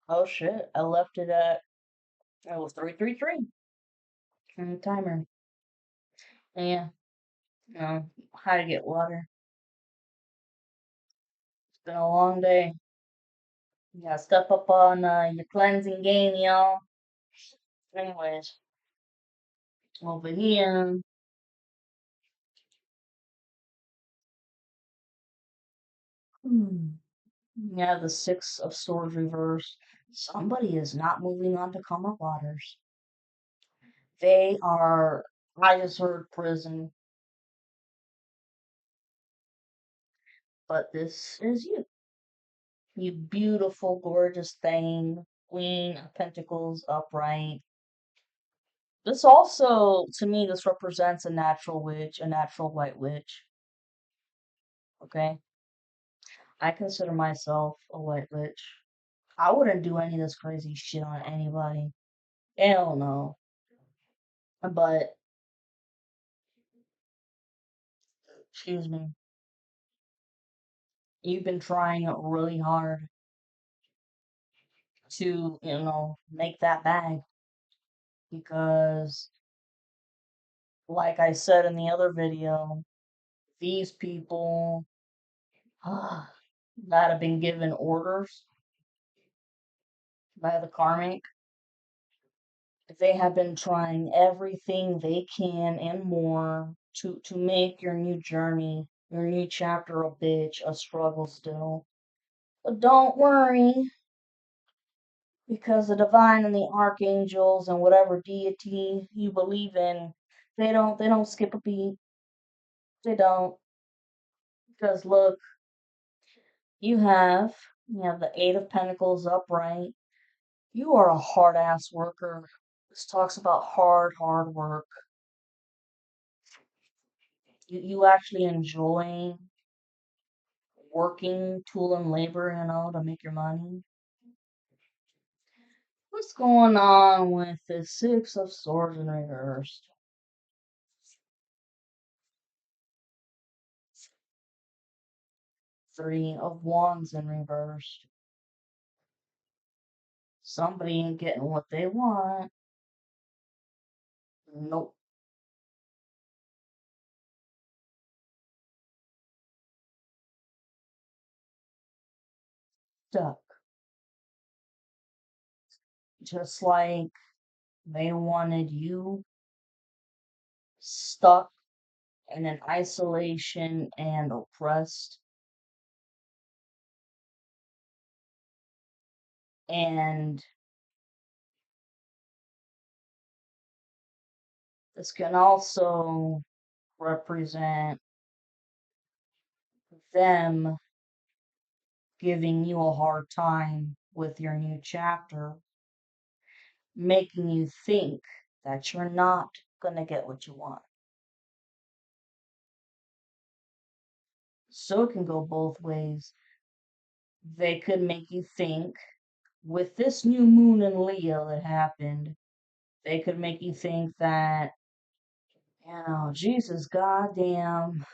Oh shit, I left it at, it was 333 on the timer. Yeah, how to get water. It's been a long day. You gotta step up on your cleansing game, y'all. Anyways, over here, hmm, yeah, the Six of Swords reverse. Somebody is not moving on to calmer waters. They are, I just heard prison, but this is you. You beautiful, gorgeous thing. Queen of Pentacles, upright. This also, to me, this represents a natural witch, a natural white witch. Okay? I consider myself a white witch. I wouldn't do any of this crazy shit on anybody. Hell no. But, excuse me, you've been trying really hard to, make that bag because, like I said in the other video, these people that have been given orders by the karmic, they have been trying everything they can and more to make your new journey, your new chapter a bitch, a struggle still. But don't worry, because the divine and the archangels and whatever deity you believe in, they don't skip a beat. They don't. Because look, you have the Eight of Pentacles upright. You are a hard ass worker. This talks about hard, hard work. You actually enjoy working, tool and labor, to make your money. What's going on with the Six of Swords in reverse? Three of Wands in reverse. Somebody ain't getting what they want. Nope. Stuck. Just like they wanted you stuck and in isolation and oppressed. And this can also represent them giving you a hard time with your new chapter, making you think that you're not going to get what you want. So it can go both ways. They could make you think, with this new moon in Leo that happened, they could make you think that, Jesus, goddamn,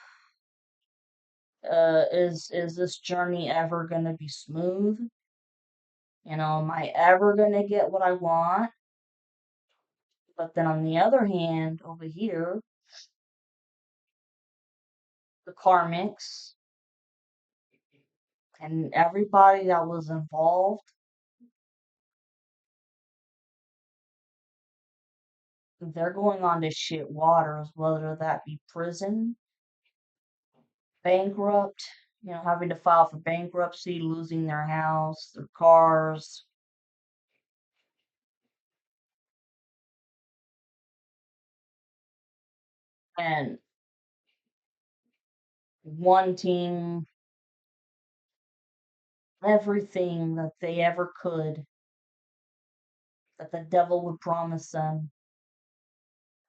is this journey ever gonna be smooth? Am I ever gonna get what I want? But then on the other hand, over here, the Karmics and everybody that was involved, they're going on to shit waters, whether that be prison, bankrupt, having to file for bankruptcy, losing their house, their cars, and wanting everything that they ever could that the devil would promise them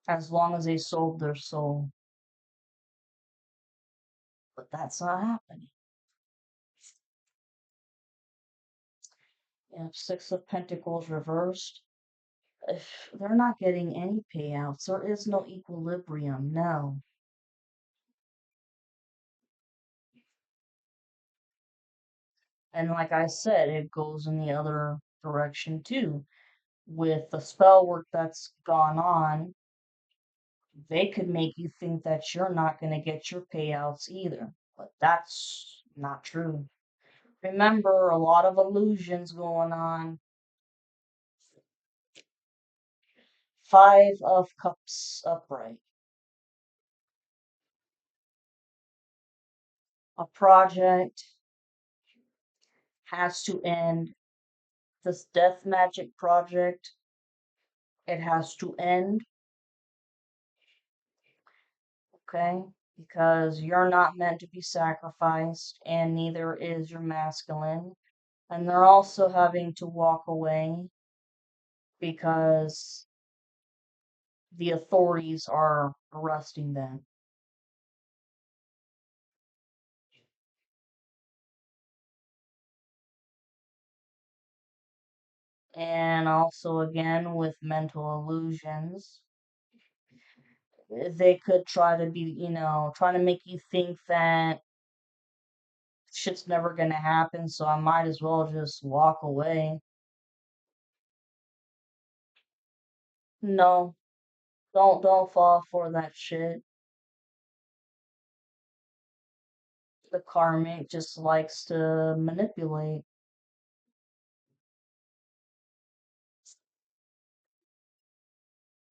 as long as they sold their soul. But that's not happening. Six of Pentacles reversed. If they're not getting any payouts, there is no equilibrium, no. And like I said, it goes in the other direction too. With the spell work that's gone on, they could make you think that you're not going to get your payouts either. But that's not true. Remember, a lot of illusions going on. Five of Cups upright. A project has to end. This death magic project, it has to end, okay? Because you're not meant to be sacrificed, and neither is your masculine. And they're also having to walk away because the authorities are arresting them. And also, again, with mental illusions, they could try to be, trying to make you think that shit's never gonna happen, so I might as well just walk away. No, don't fall for that shit. The karmic just likes to manipulate.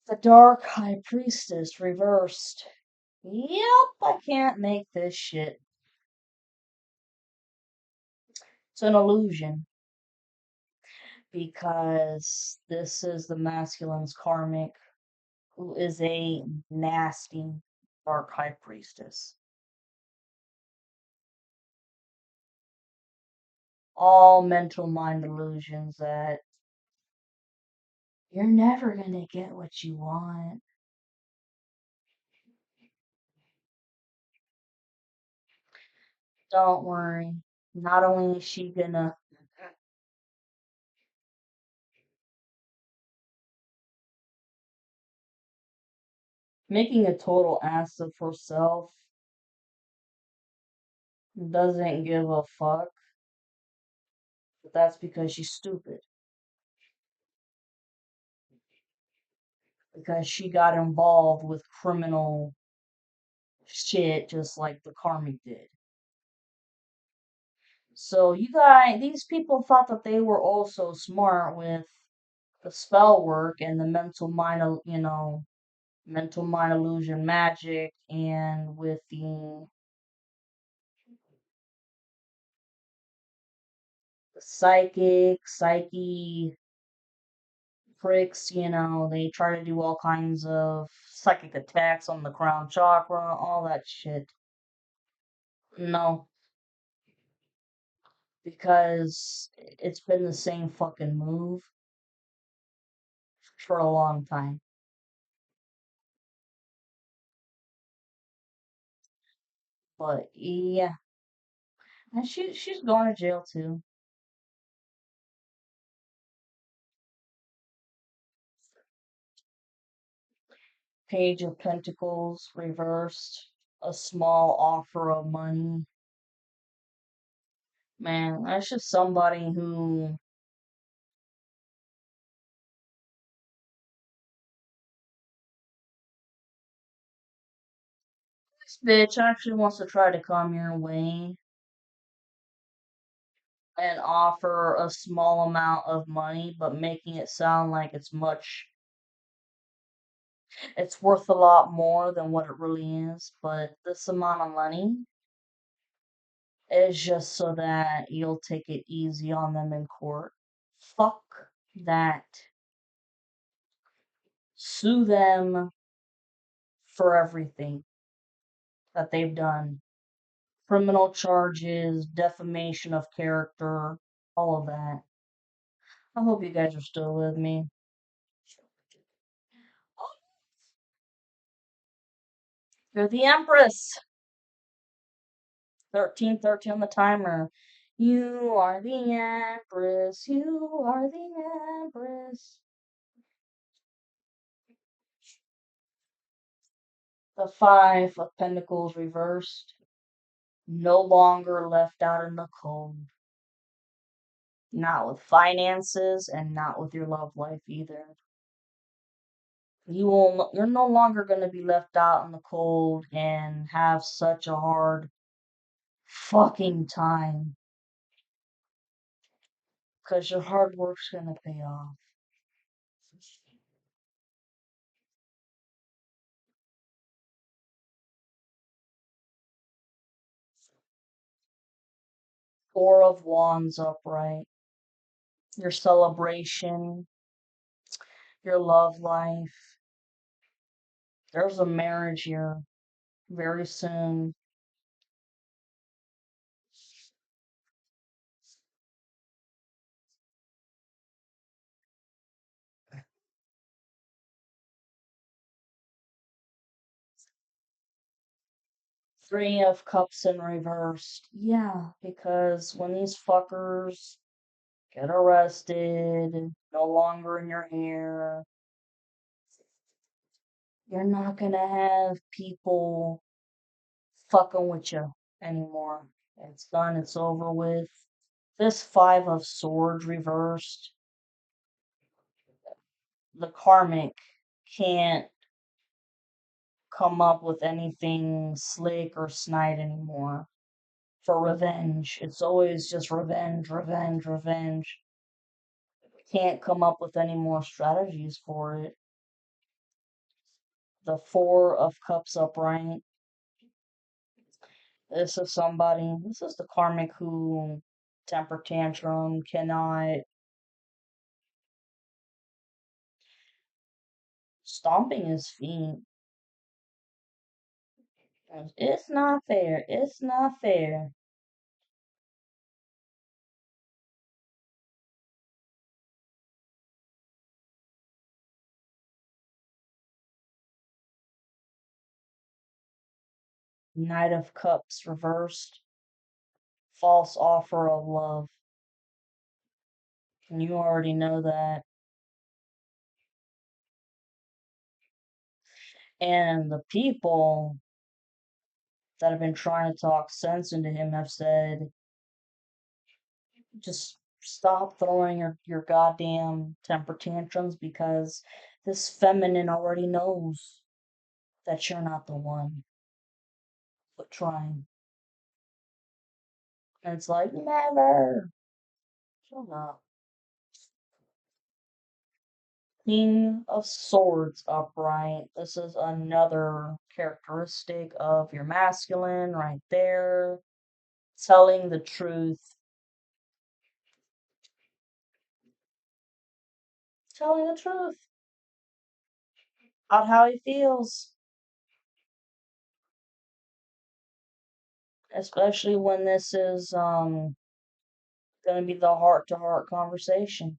The dark high priestess reversed. Yep, I can't make this shit. It's an illusion because this is the masculine's karmic, who is a nasty dark high priestess. All mental mind illusions that you're never gonna get what you want. Don't worry. Not only is she gonna making a total ass of herself, doesn't give a fuck, but that's because she's stupid. Because she got involved with criminal shit just like the Karmic did. So you guys, these people thought that they were also smart with the spell work and the mental mind illusion magic, and with the psyche pricks, they try to do all kinds of psychic attacks on the crown chakra, all that shit. No, because it's been the same fucking move for a long time. But yeah, and she's going to jail too. Page of Pentacles reversed, a small offer of money. Man, that's just somebody who this bitch actually wants to try to come your way and offer a small amount of money, but making it sound like it's worth a lot more than what it really is. But this amount of money is just so that you'll take it easy on them in court. Fuck that. Sue them for everything that they've done. Criminal charges, defamation of character, all of that. I hope you guys are still with me. You're the Empress. 1313 on the timer. You are the Empress. You are the Empress. The Five of Pentacles reversed. No longer left out in the cold. Not with finances and not with your love life either. You're no longer going to be left out in the cold and have such a hard fucking time, because your hard work's going to pay off. Four of Wands upright. Your celebration, your love life. There's a marriage here very soon. Three of Cups in reversed. Yeah, because when these fuckers get arrested, no longer in your hair, you're not gonna have people fucking with you anymore. It's done, it's over with. This Five of Swords reversed. The Karmic can't come up with anything slick or snide anymore for revenge. It's always just revenge, revenge, revenge. Can't come up with any more strategies for it. The Four of Cups upright. This is the Karmic who temper tantrum, cannot, stomping his feet. It's not fair. It's not fair. Knight of Cups reversed. false offer of love. And you already know that. And the people that have been trying to talk sense into him have said, just stop throwing your goddamn temper tantrums because this feminine already knows that you're not the one. But trying. And it's like, never. Shut up. King of Swords upright. This is another characteristic of your masculine right there. Telling the truth. Telling the truth about how he feels. Especially when this is gonna be the heart to heart conversation.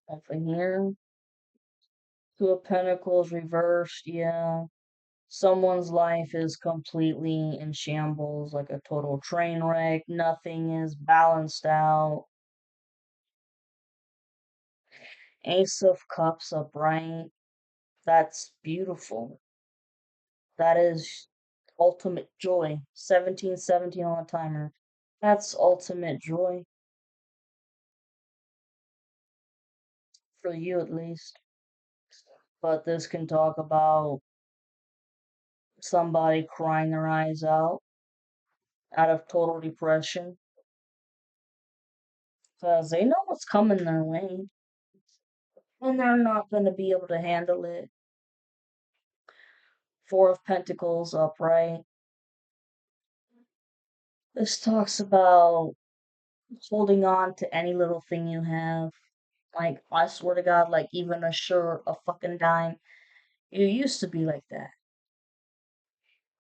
Over here, Two of Pentacles reversed, yeah. Someone's life is completely in shambles, like a total train wreck. Nothing is balanced out. Ace of Cups upright. That's beautiful. That is ultimate joy. 1717 on the timer. That's ultimate joy. For you at least. But this can talk about somebody crying their eyes out of total depression. Because they know what's coming their way. And they're not going to be able to handle it. Four of Pentacles upright. This talks about holding on to any little thing you have. Like, I swear to God, like even a shirt, a fucking dime. You used to be like that.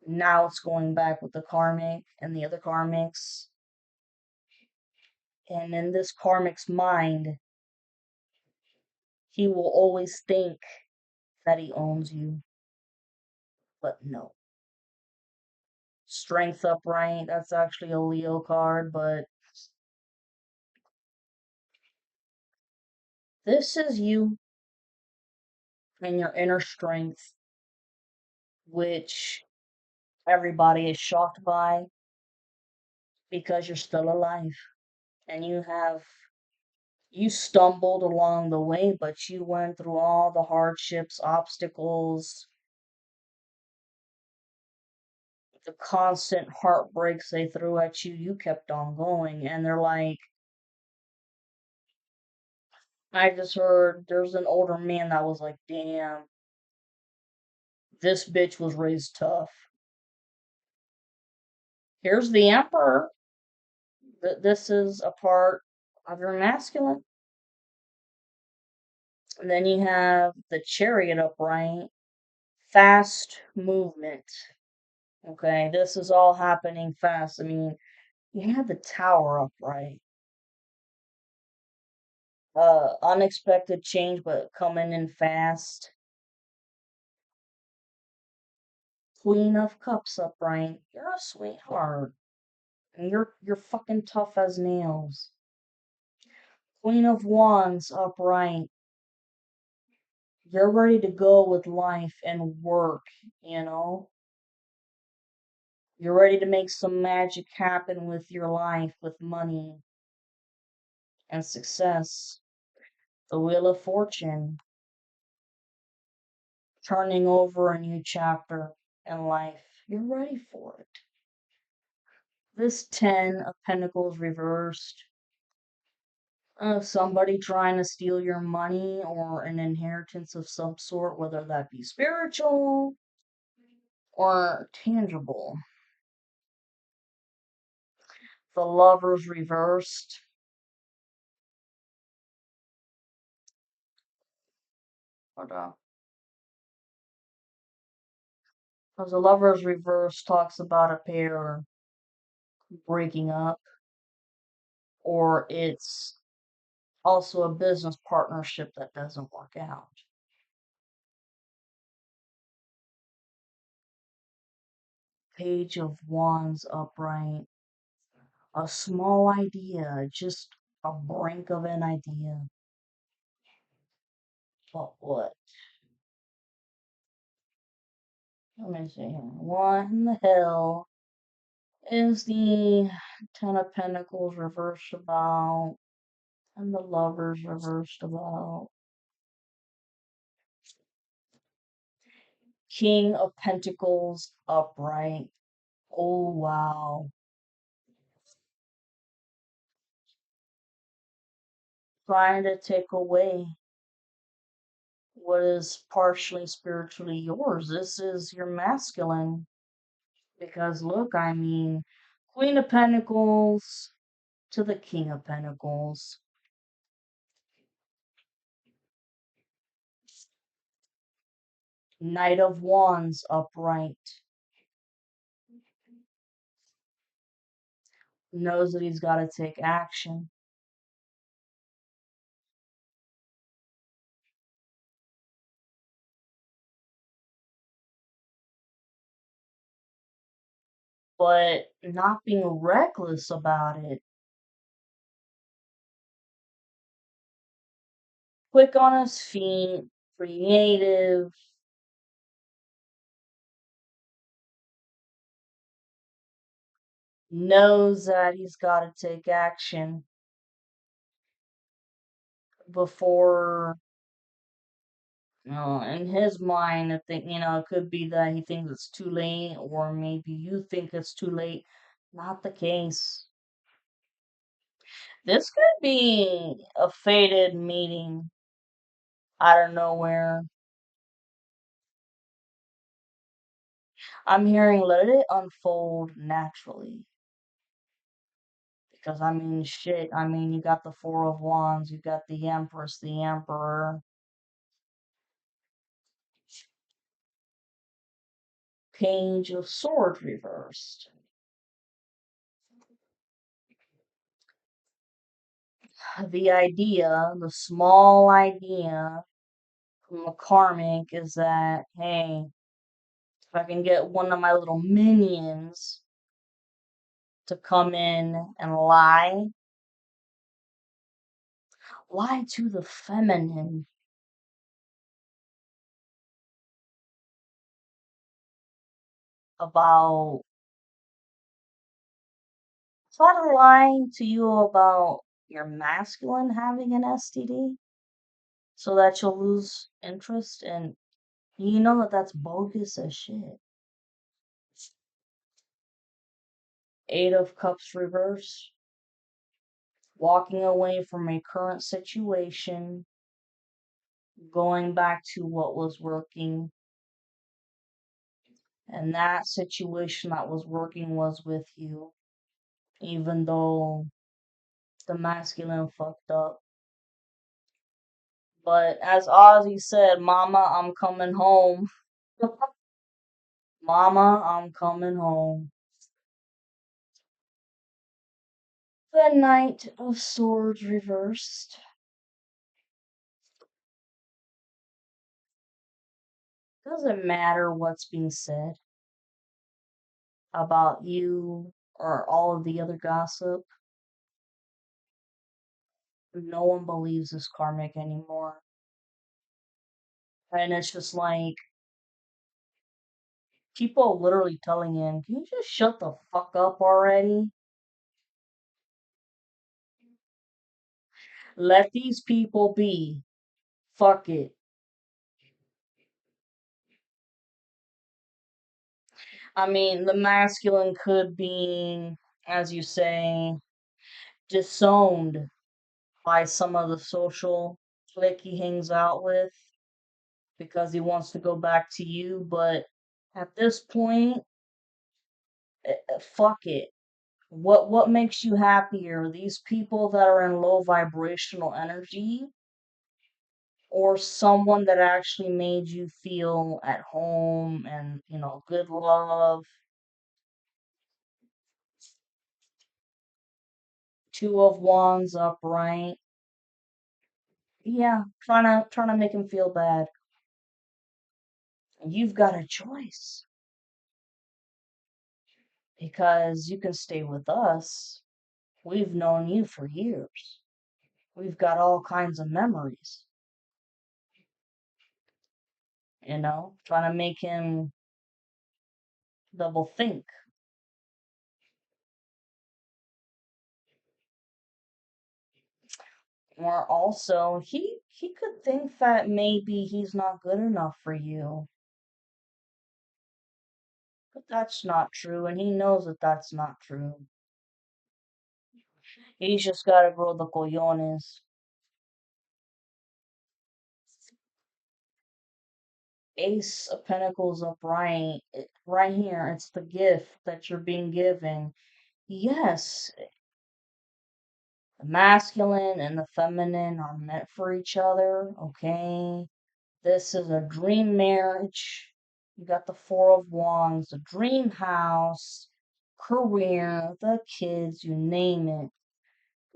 Now it's going back with the karmic and the other karmics. And in this karmic's mind, he will always think that he owns you. But no. Strength upright, that's actually a Leo card, but this is you and your inner strength, which everybody is shocked by because you're still alive. And you stumbled along the way, but you went through all the hardships, obstacles, the constant heartbreaks they threw at you. You kept on going. And they're like, I just heard there's an older man that was like, damn, this bitch was raised tough. Here's the Emperor. This is a part of your masculine. And then you have the Chariot upright. Fast movement. Okay, this is all happening fast. I mean, you had the Tower upright. Unexpected change, but coming in fast. Queen of Cups upright. You're a sweetheart. And you're fucking tough as nails. Queen of Wands upright. You're ready to go with life and work, you know? You're ready to make some magic happen with your life, with money and success. The Wheel of Fortune. Turning over a new chapter in life. You're ready for it. This 10 of Pentacles reversed. Somebody trying to steal your money or an inheritance of some sort, whether that be spiritual or tangible. The Lovers reversed. Hold on. Because the Lovers reversed talks about a pair breaking up, or it's also a business partnership that doesn't work out. Page of Wands upright. A small idea, just a brink of an idea. But what? Let me see here. What in the hell is the Ten of Pentacles reversed about? And the Lovers reversed about? King of Pentacles upright. Oh, wow. Trying to take away what is partially spiritually yours. This is your masculine. Because look, I mean, Queen of Pentacles to the King of Pentacles. Knight of Wands upright. Knows that he's got to take action. But not being reckless about it. Quick on his feet, creative. Knows that he's got to take action before, in his mind, I think, it could be that he thinks it's too late, or maybe you think it's too late. Not the case. This could be a fated meeting out of nowhere. I'm hearing let it unfold naturally. Because, I mean, shit. I mean, you got the Four of Wands, you got the Empress, the Emperor. Page of Swords reversed. The idea, the small idea from the karmic is that, hey, if I can get one of my little minions to come in and lie to the feminine about, try to lie to you about your masculine having an STD so that you'll lose interest, and you know that that's bogus as shit. Eight of Cups reverse. Walking away from a current situation, going back to what was working. And that situation that was working was with you, even though the masculine fucked up. But as Ozzy said, Mama, I'm coming home. Mama, I'm coming home. The Knight of Swords reversed. Doesn't matter what's being said about you or all of the other gossip. No one believes this karmic anymore. And it's just like people literally telling him, can you just shut the fuck up already? Let these people be. Fuck it. I mean, the masculine could be, as you say, disowned by some of the social clique he hangs out with because he wants to go back to you. But at this point, fuck it. What makes you happier? These people that are in low vibrational energy, or someone that actually made you feel at home and, good love? Two of Wands upright. Yeah, trying to make him feel bad. You've got a choice. because you can stay with us. We've known you for years. We've got all kinds of memories, trying to make him double think. Or also, he could think that maybe he's not good enough for you. But that's not true, and he knows that that's not true. He's just gotta grow the cojones. Ace of Pentacles upright, right here. It's the gift that you're being given. Yes, the masculine and the feminine are meant for each other, okay? This is a dream marriage. You got the Four of Wands, the dream house, career, the kids, you name it.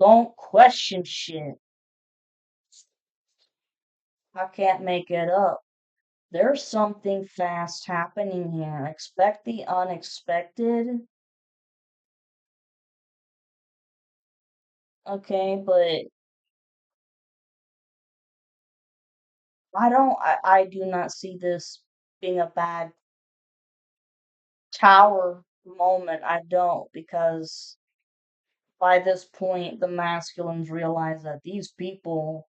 Don't question shit. I can't make it up. There's something fast happening here. Expect the unexpected. Okay, but I do not see this being a bad tower moment. I don't, because by this point, the masculines realize that these people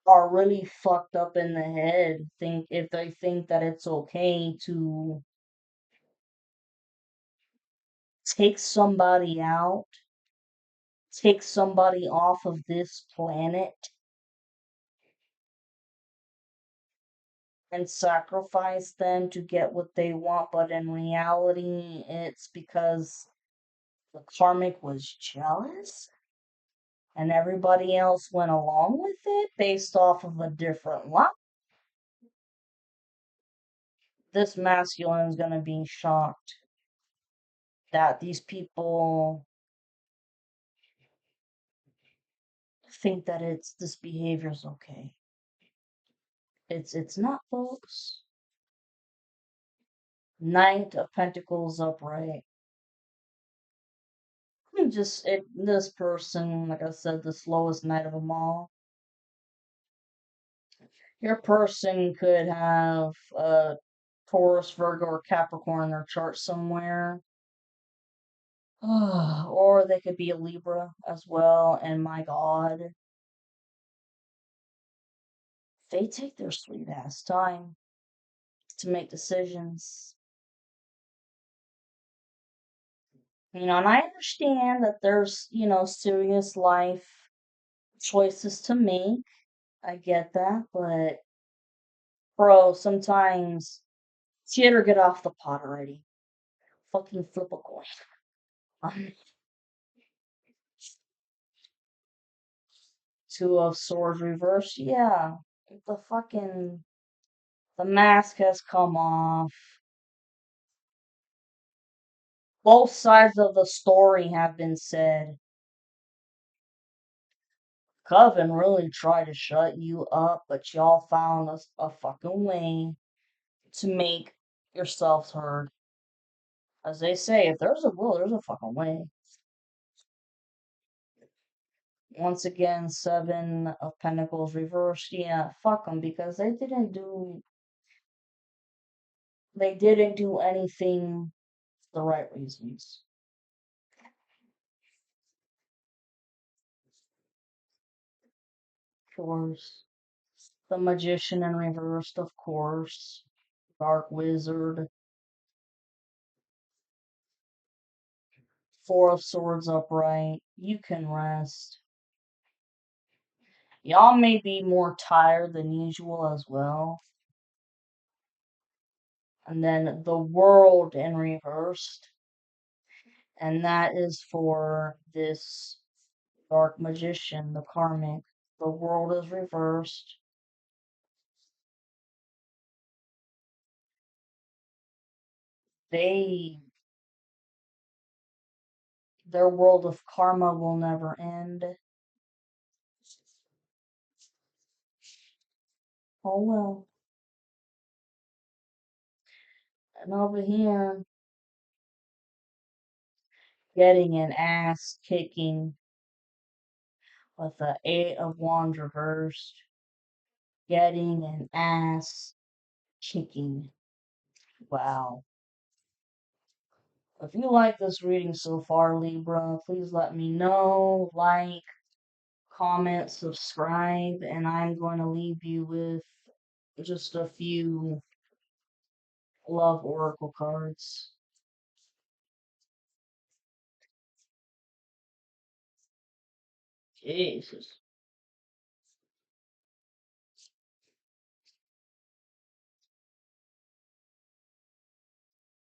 are really fucked up in the head. Think if they think that it's okay to take somebody out, take somebody off of this planet, and sacrifice them to get what they want, but in reality, it's because the karmic was jealous and everybody else went along with it based off of a different line. This masculine is going to be shocked that these people think that this behavior's okay. It's not, folks. Knight of Pentacles upright. This person, like I said, the slowest knight of them all. Your person could have a Taurus, Virgo, or Capricorn in their chart somewhere. Or they could be a Libra as well, and my God, they take their sweet ass time to make decisions. And I understand that there's, serious life choices to make. I get that, but bro, sometimes shit or get off the pot already. Fucking flip a coin. Two of Swords reversed. Yeah, the mask has come off. Both sides of the story have been said. Coven really tried to shut you up, but y'all found a fucking way to make yourselves heard. As they say, if there's a will, there's a fucking way. Once again, Seven of Pentacles reversed. Yeah, fuck them, because they didn't do anything for the right reasons. Of course. The Magician in reversed, of course. Dark Wizard. Four of Swords upright. You can rest. Y'all may be more tired than usual as well. And then the World in reversed. And that is for this Dark Magician, the Karmic. The World is reversed. They Their world of karma will never end. Oh well. And over here, getting an ass kicking with the Eight of Wands reversed. Getting an ass kicking. Wow. If you like this reading so far, Libra, please let me know. Like, comment, subscribe, and I'm going to leave you with just a few love oracle cards. Jesus.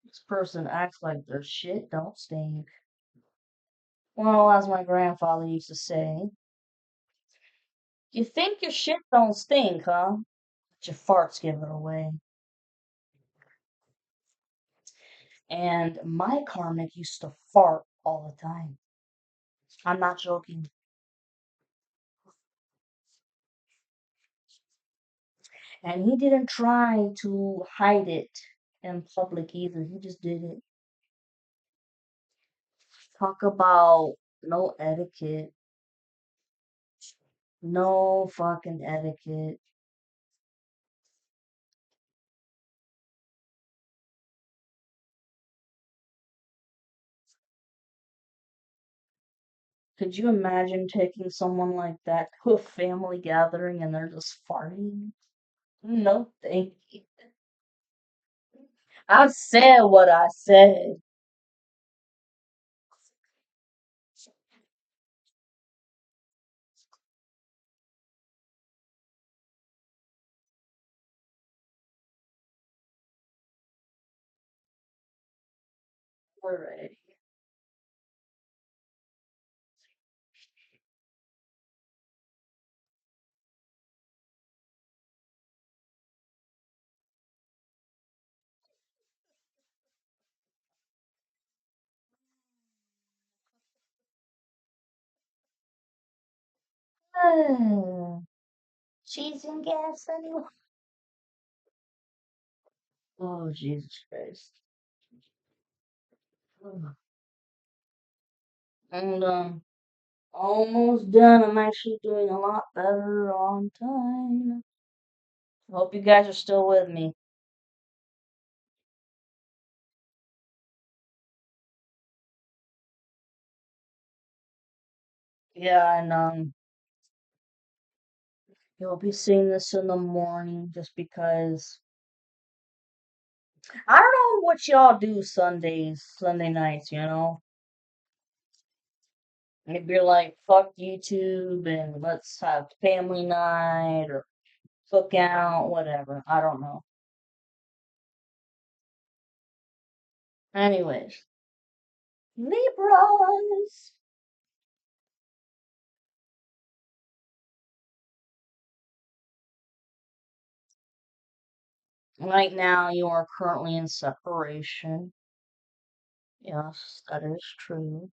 This person acts like their shit don't stink. Well, as my grandfather used to say, you think your shit don't stink, huh? But your farts give it away. And my karmic used to fart all the time. I'm not joking. And he didn't try to hide it in public either. He just did it. Talk about no etiquette. No fucking etiquette. Could you imagine taking someone like that to a family gathering and they're just farting? No, thank you. I said what I said. Alright. Cheese and gas anyway. Oh, Jesus Christ. And almost done. I'm actually doing a lot better on time. Hope you guys are still with me. Yeah, and you'll be seeing this in the morning just because I don't know what y'all do Sunday nights, you know? Maybe you're like, fuck YouTube and let's have family night or cookout, whatever. I don't know. Anyways, Libras! Right now, you are currently in separation. Yes, that is true.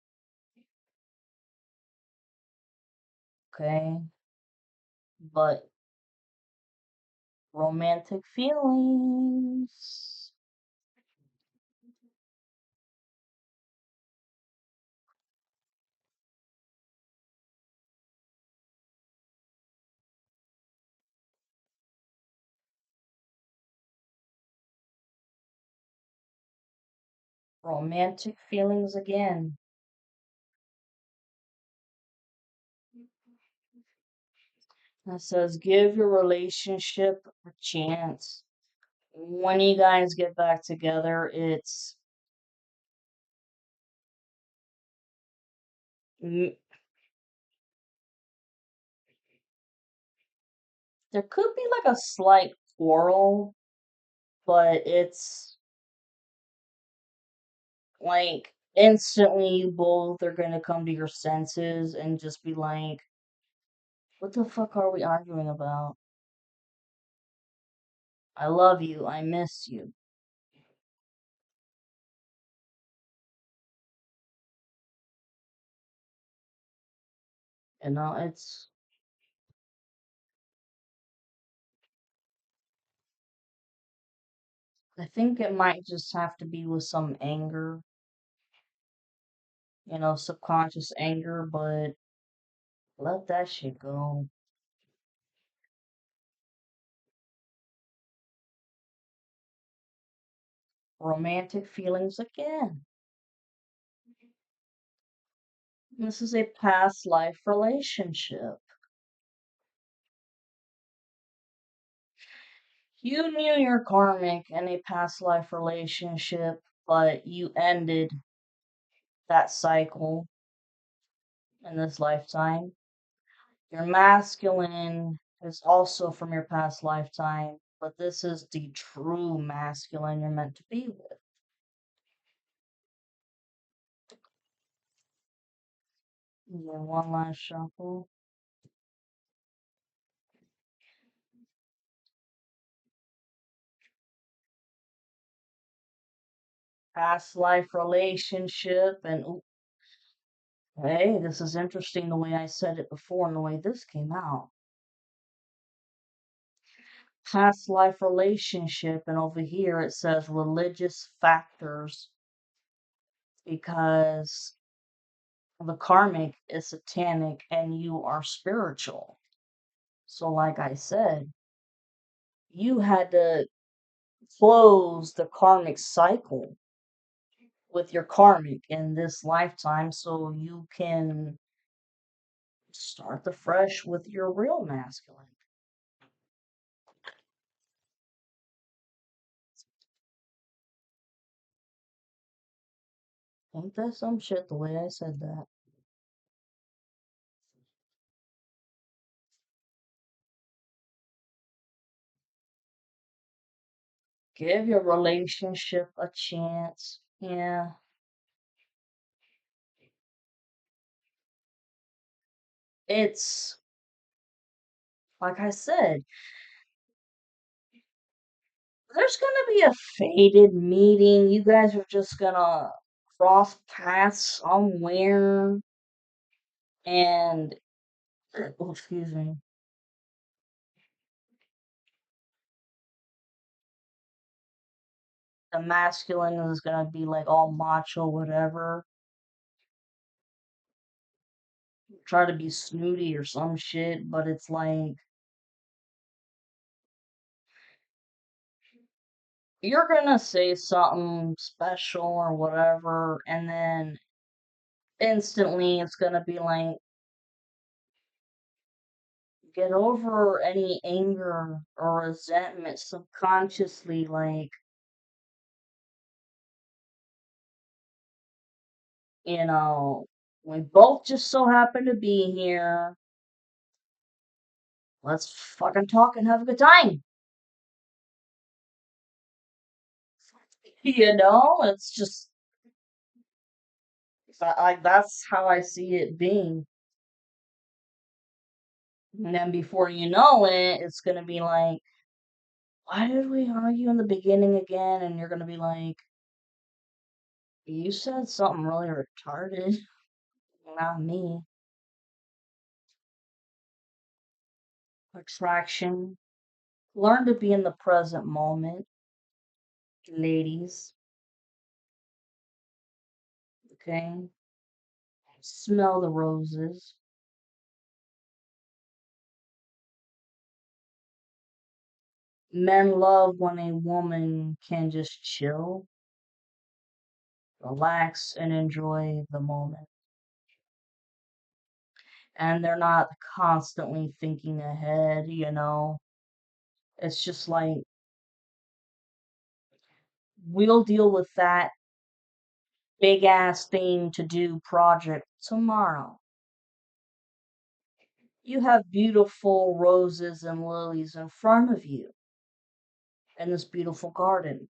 Okay. But romantic feelings. Romantic feelings again. That says give your relationship a chance. When you guys get back together, mm, there could be like a slight quarrel, but it's like instantly you both are gonna come to your senses and just be like, what the fuck are we arguing about? I love you, I miss you. You know, I think it might just have to be with some anger. subconscious anger, but let that shit go. Romantic feelings again. This is a past life relationship. You knew your karmic in a past life relationship, but you ended that cycle in this lifetime. Your masculine is also from your past lifetime, but this is the true masculine you're meant to be with. Yeah, one last shuffle. Past life relationship, and ooh, hey, this is interesting the way I said it before and the way this came out. Past life relationship, and over here it says religious factors because the karmic is satanic and you are spiritual. So, like I said, you had to close the karmic cycle with your karmic in this lifetime so you can start the fresh with your real masculine. Ain't that some shit the way I said that? Give your relationship a chance. Yeah, it's like I said, there's gonna be a fated meeting. You guys are just gonna cross paths somewhere, and oh, excuse me, the masculine is gonna be like all macho, whatever, try to be snooty or some shit, but it's like you're gonna say something special or whatever, and then instantly it's gonna be like, get over any anger or resentment subconsciously, like, you know, we both just so happen to be here. Let's fucking talk and have a good time. It's just that's how I see it being. And then before you know it, it's gonna be like, why did we argue in the beginning again? And you're gonna be like, you said something really retarded, not me. Attraction. Learn to be in the present moment, ladies. Okay? Smell the roses. Men love when a woman can just chill, relax, and enjoy the moment. And they're not constantly thinking ahead. It's just like, we'll deal with that big ass thing to do project tomorrow. You have beautiful roses and lilies in front of you in this beautiful garden.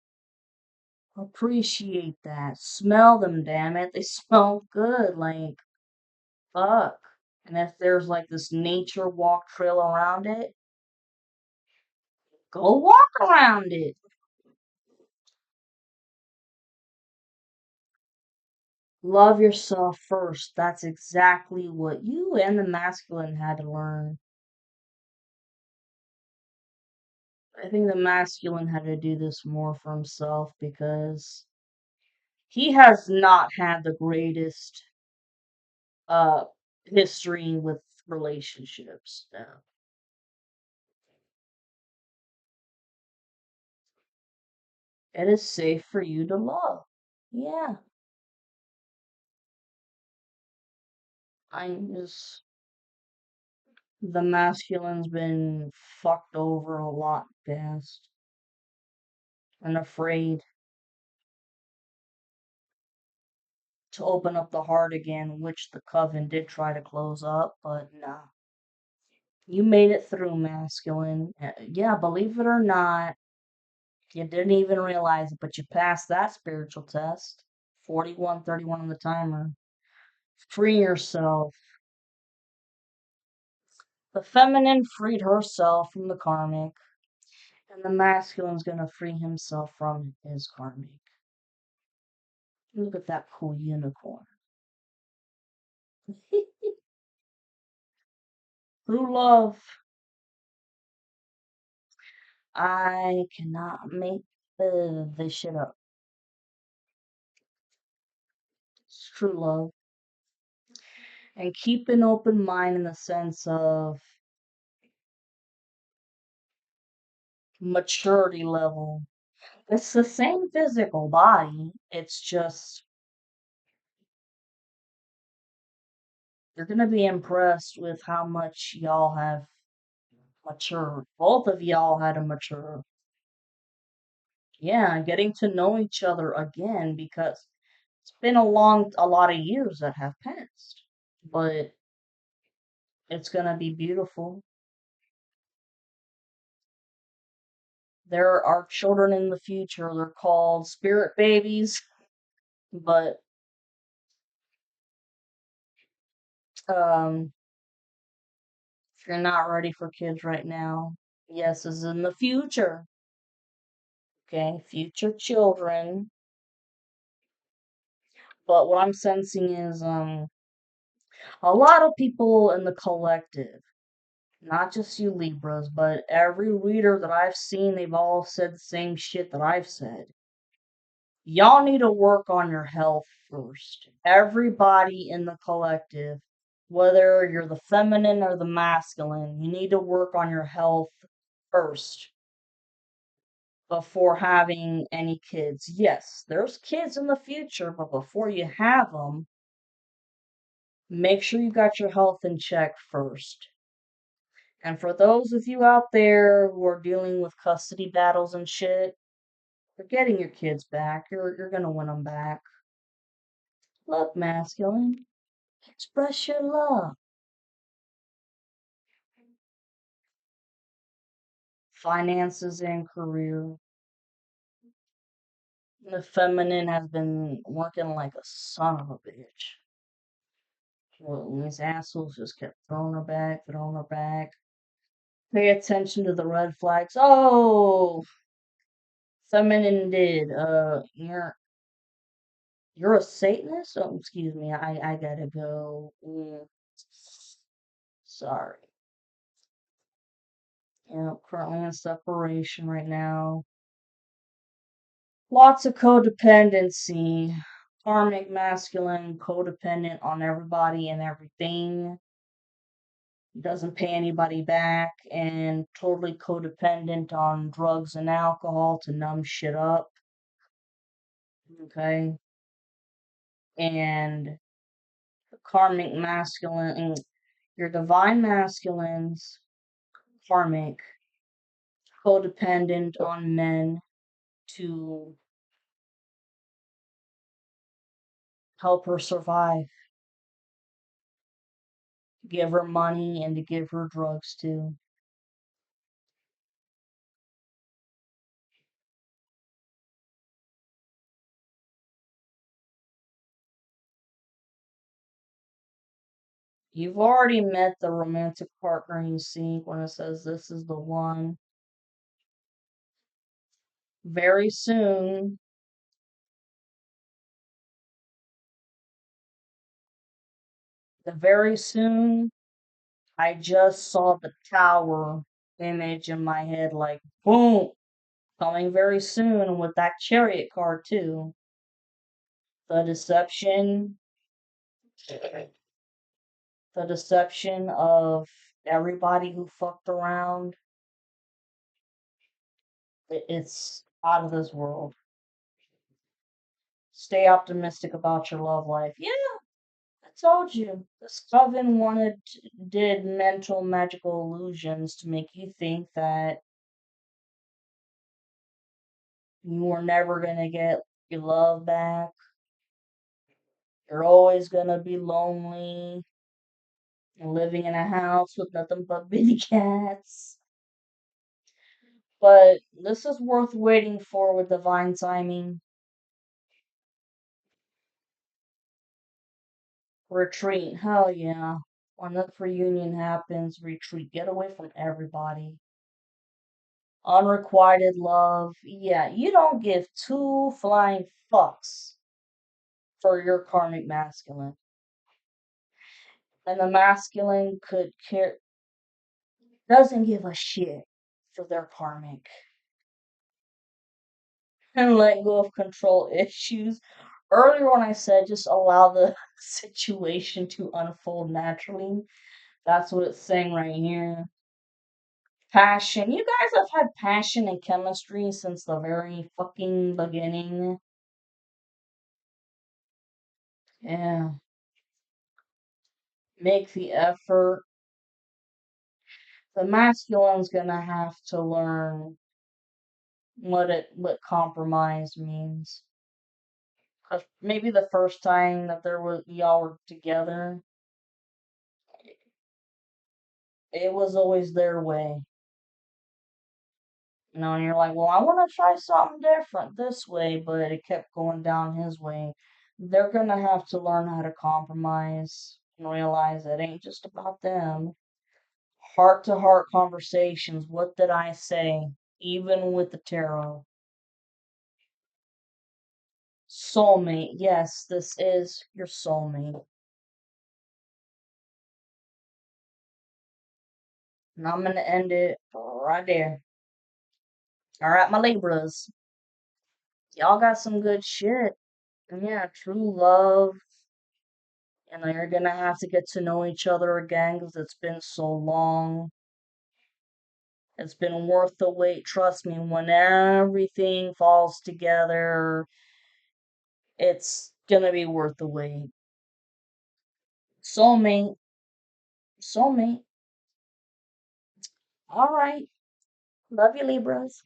Appreciate that. Smell them, damn it. They smell good. Like, fuck. And if there's like this nature walk trail around it, go walk around it. Love yourself first. That's exactly what you and the masculine had to learn. I think the masculine had to do this more for himself because he has not had the greatest. uh history with relationships. It is safe for you to love. Yeah, I'm just the masculine's been fucked over a lot past and afraid to open up the heart again, which the coven did try to close up, but nah. You made it through, masculine. Yeah, believe it or not, you didn't even realize it, but you passed that spiritual test. 4131 on the timer. Free yourself. The feminine freed herself from the karmic, and the masculine's gonna free himself from his karmic. Look at that cool unicorn. Through love, I cannot make this shit up. It's true love. And keep an open mind in the sense of maturity level. It's the same physical body. It's just you're gonna be impressed with how much y'all have matured. Both of y'all had to mature. Yeah, getting to know each other again because it's been a lot of years that have passed. But it's gonna be beautiful. There are children in the future. They're called spirit babies. But um, if you're not ready for kids right now, yes, is in the future. Okay, future children. But what I'm sensing is a lot of people in the collective, not just you Libras, but every reader that I've seen, they've all said the same shit that I've said. Y'all need to work on your health first. Everybody in the collective, whether you're the feminine or the masculine, you need to work on your health first before having any kids. Yes, there's kids in the future, but before you have them, make sure you got your health in check first. And for those of you out there who are dealing with custody battles and shit, you're getting your kids back. You're gonna win them back. Look, masculine, express your love. Finances and career. The feminine has been working like a son of a bitch. Well, these assholes just kept throwing her back, throwing her back. Pay attention to the red flags. Oh, feminine did. You're a Satanist? Oh, excuse me. I gotta go. Sorry. Currently in separation right now. Lots of codependency. Karmic masculine, codependent on everybody and everything. Doesn't pay anybody back and totally codependent on drugs and alcohol to numb shit up. Okay. And the karmic masculine, your divine masculines, karmic, codependent on men to help her survive, give her money, and to give her drugs too. You've already met the romantic partner you seek when it says this is the one. Very soon, the very soon, I just saw the tower image in my head, like, boom, coming very soon with that chariot card, too. The deception, The deception of everybody who fucked around, it's out of this world. Stay optimistic about your love life. Yeah, I told you. This coven did mental magical illusions to make you think that you were never gonna get your love back. You're always gonna be lonely and living in a house with nothing but baby cats. But this is worth waiting for with divine timing. Retreat, hell yeah. When that reunion happens, retreat. Get away from everybody. Unrequited love. Yeah, you don't give two flying fucks for your karmic masculine. And the masculine could care doesn't give a shit for their karmic. And let go of control issues. Earlier when I said just allow the situation to unfold naturally, that's what it's saying right here. Passion. You guys have had passion and chemistry since the very fucking beginning. Yeah. Make the effort. The masculine's gonna have to learn what compromise means. 'Cause maybe the first time that there was y'all were together, it was always their way. And you're like, well, I want to try something different this way, but it kept going down his way. They're gonna have to learn how to compromise and realize it ain't just about them. Heart to heart conversations. What did I say? Even with the tarot. Soulmate. Yes, this is your soulmate. And I'm gonna end it right there. Alright, my Libras. Y'all got some good shit. And yeah, true love. And you're gonna have to get to know each other again because it's been so long. It's been worth the wait. Trust me, when everything falls together, it's gonna be worth the wait. Soulmate. Soulmate. All right. Love you, Libras.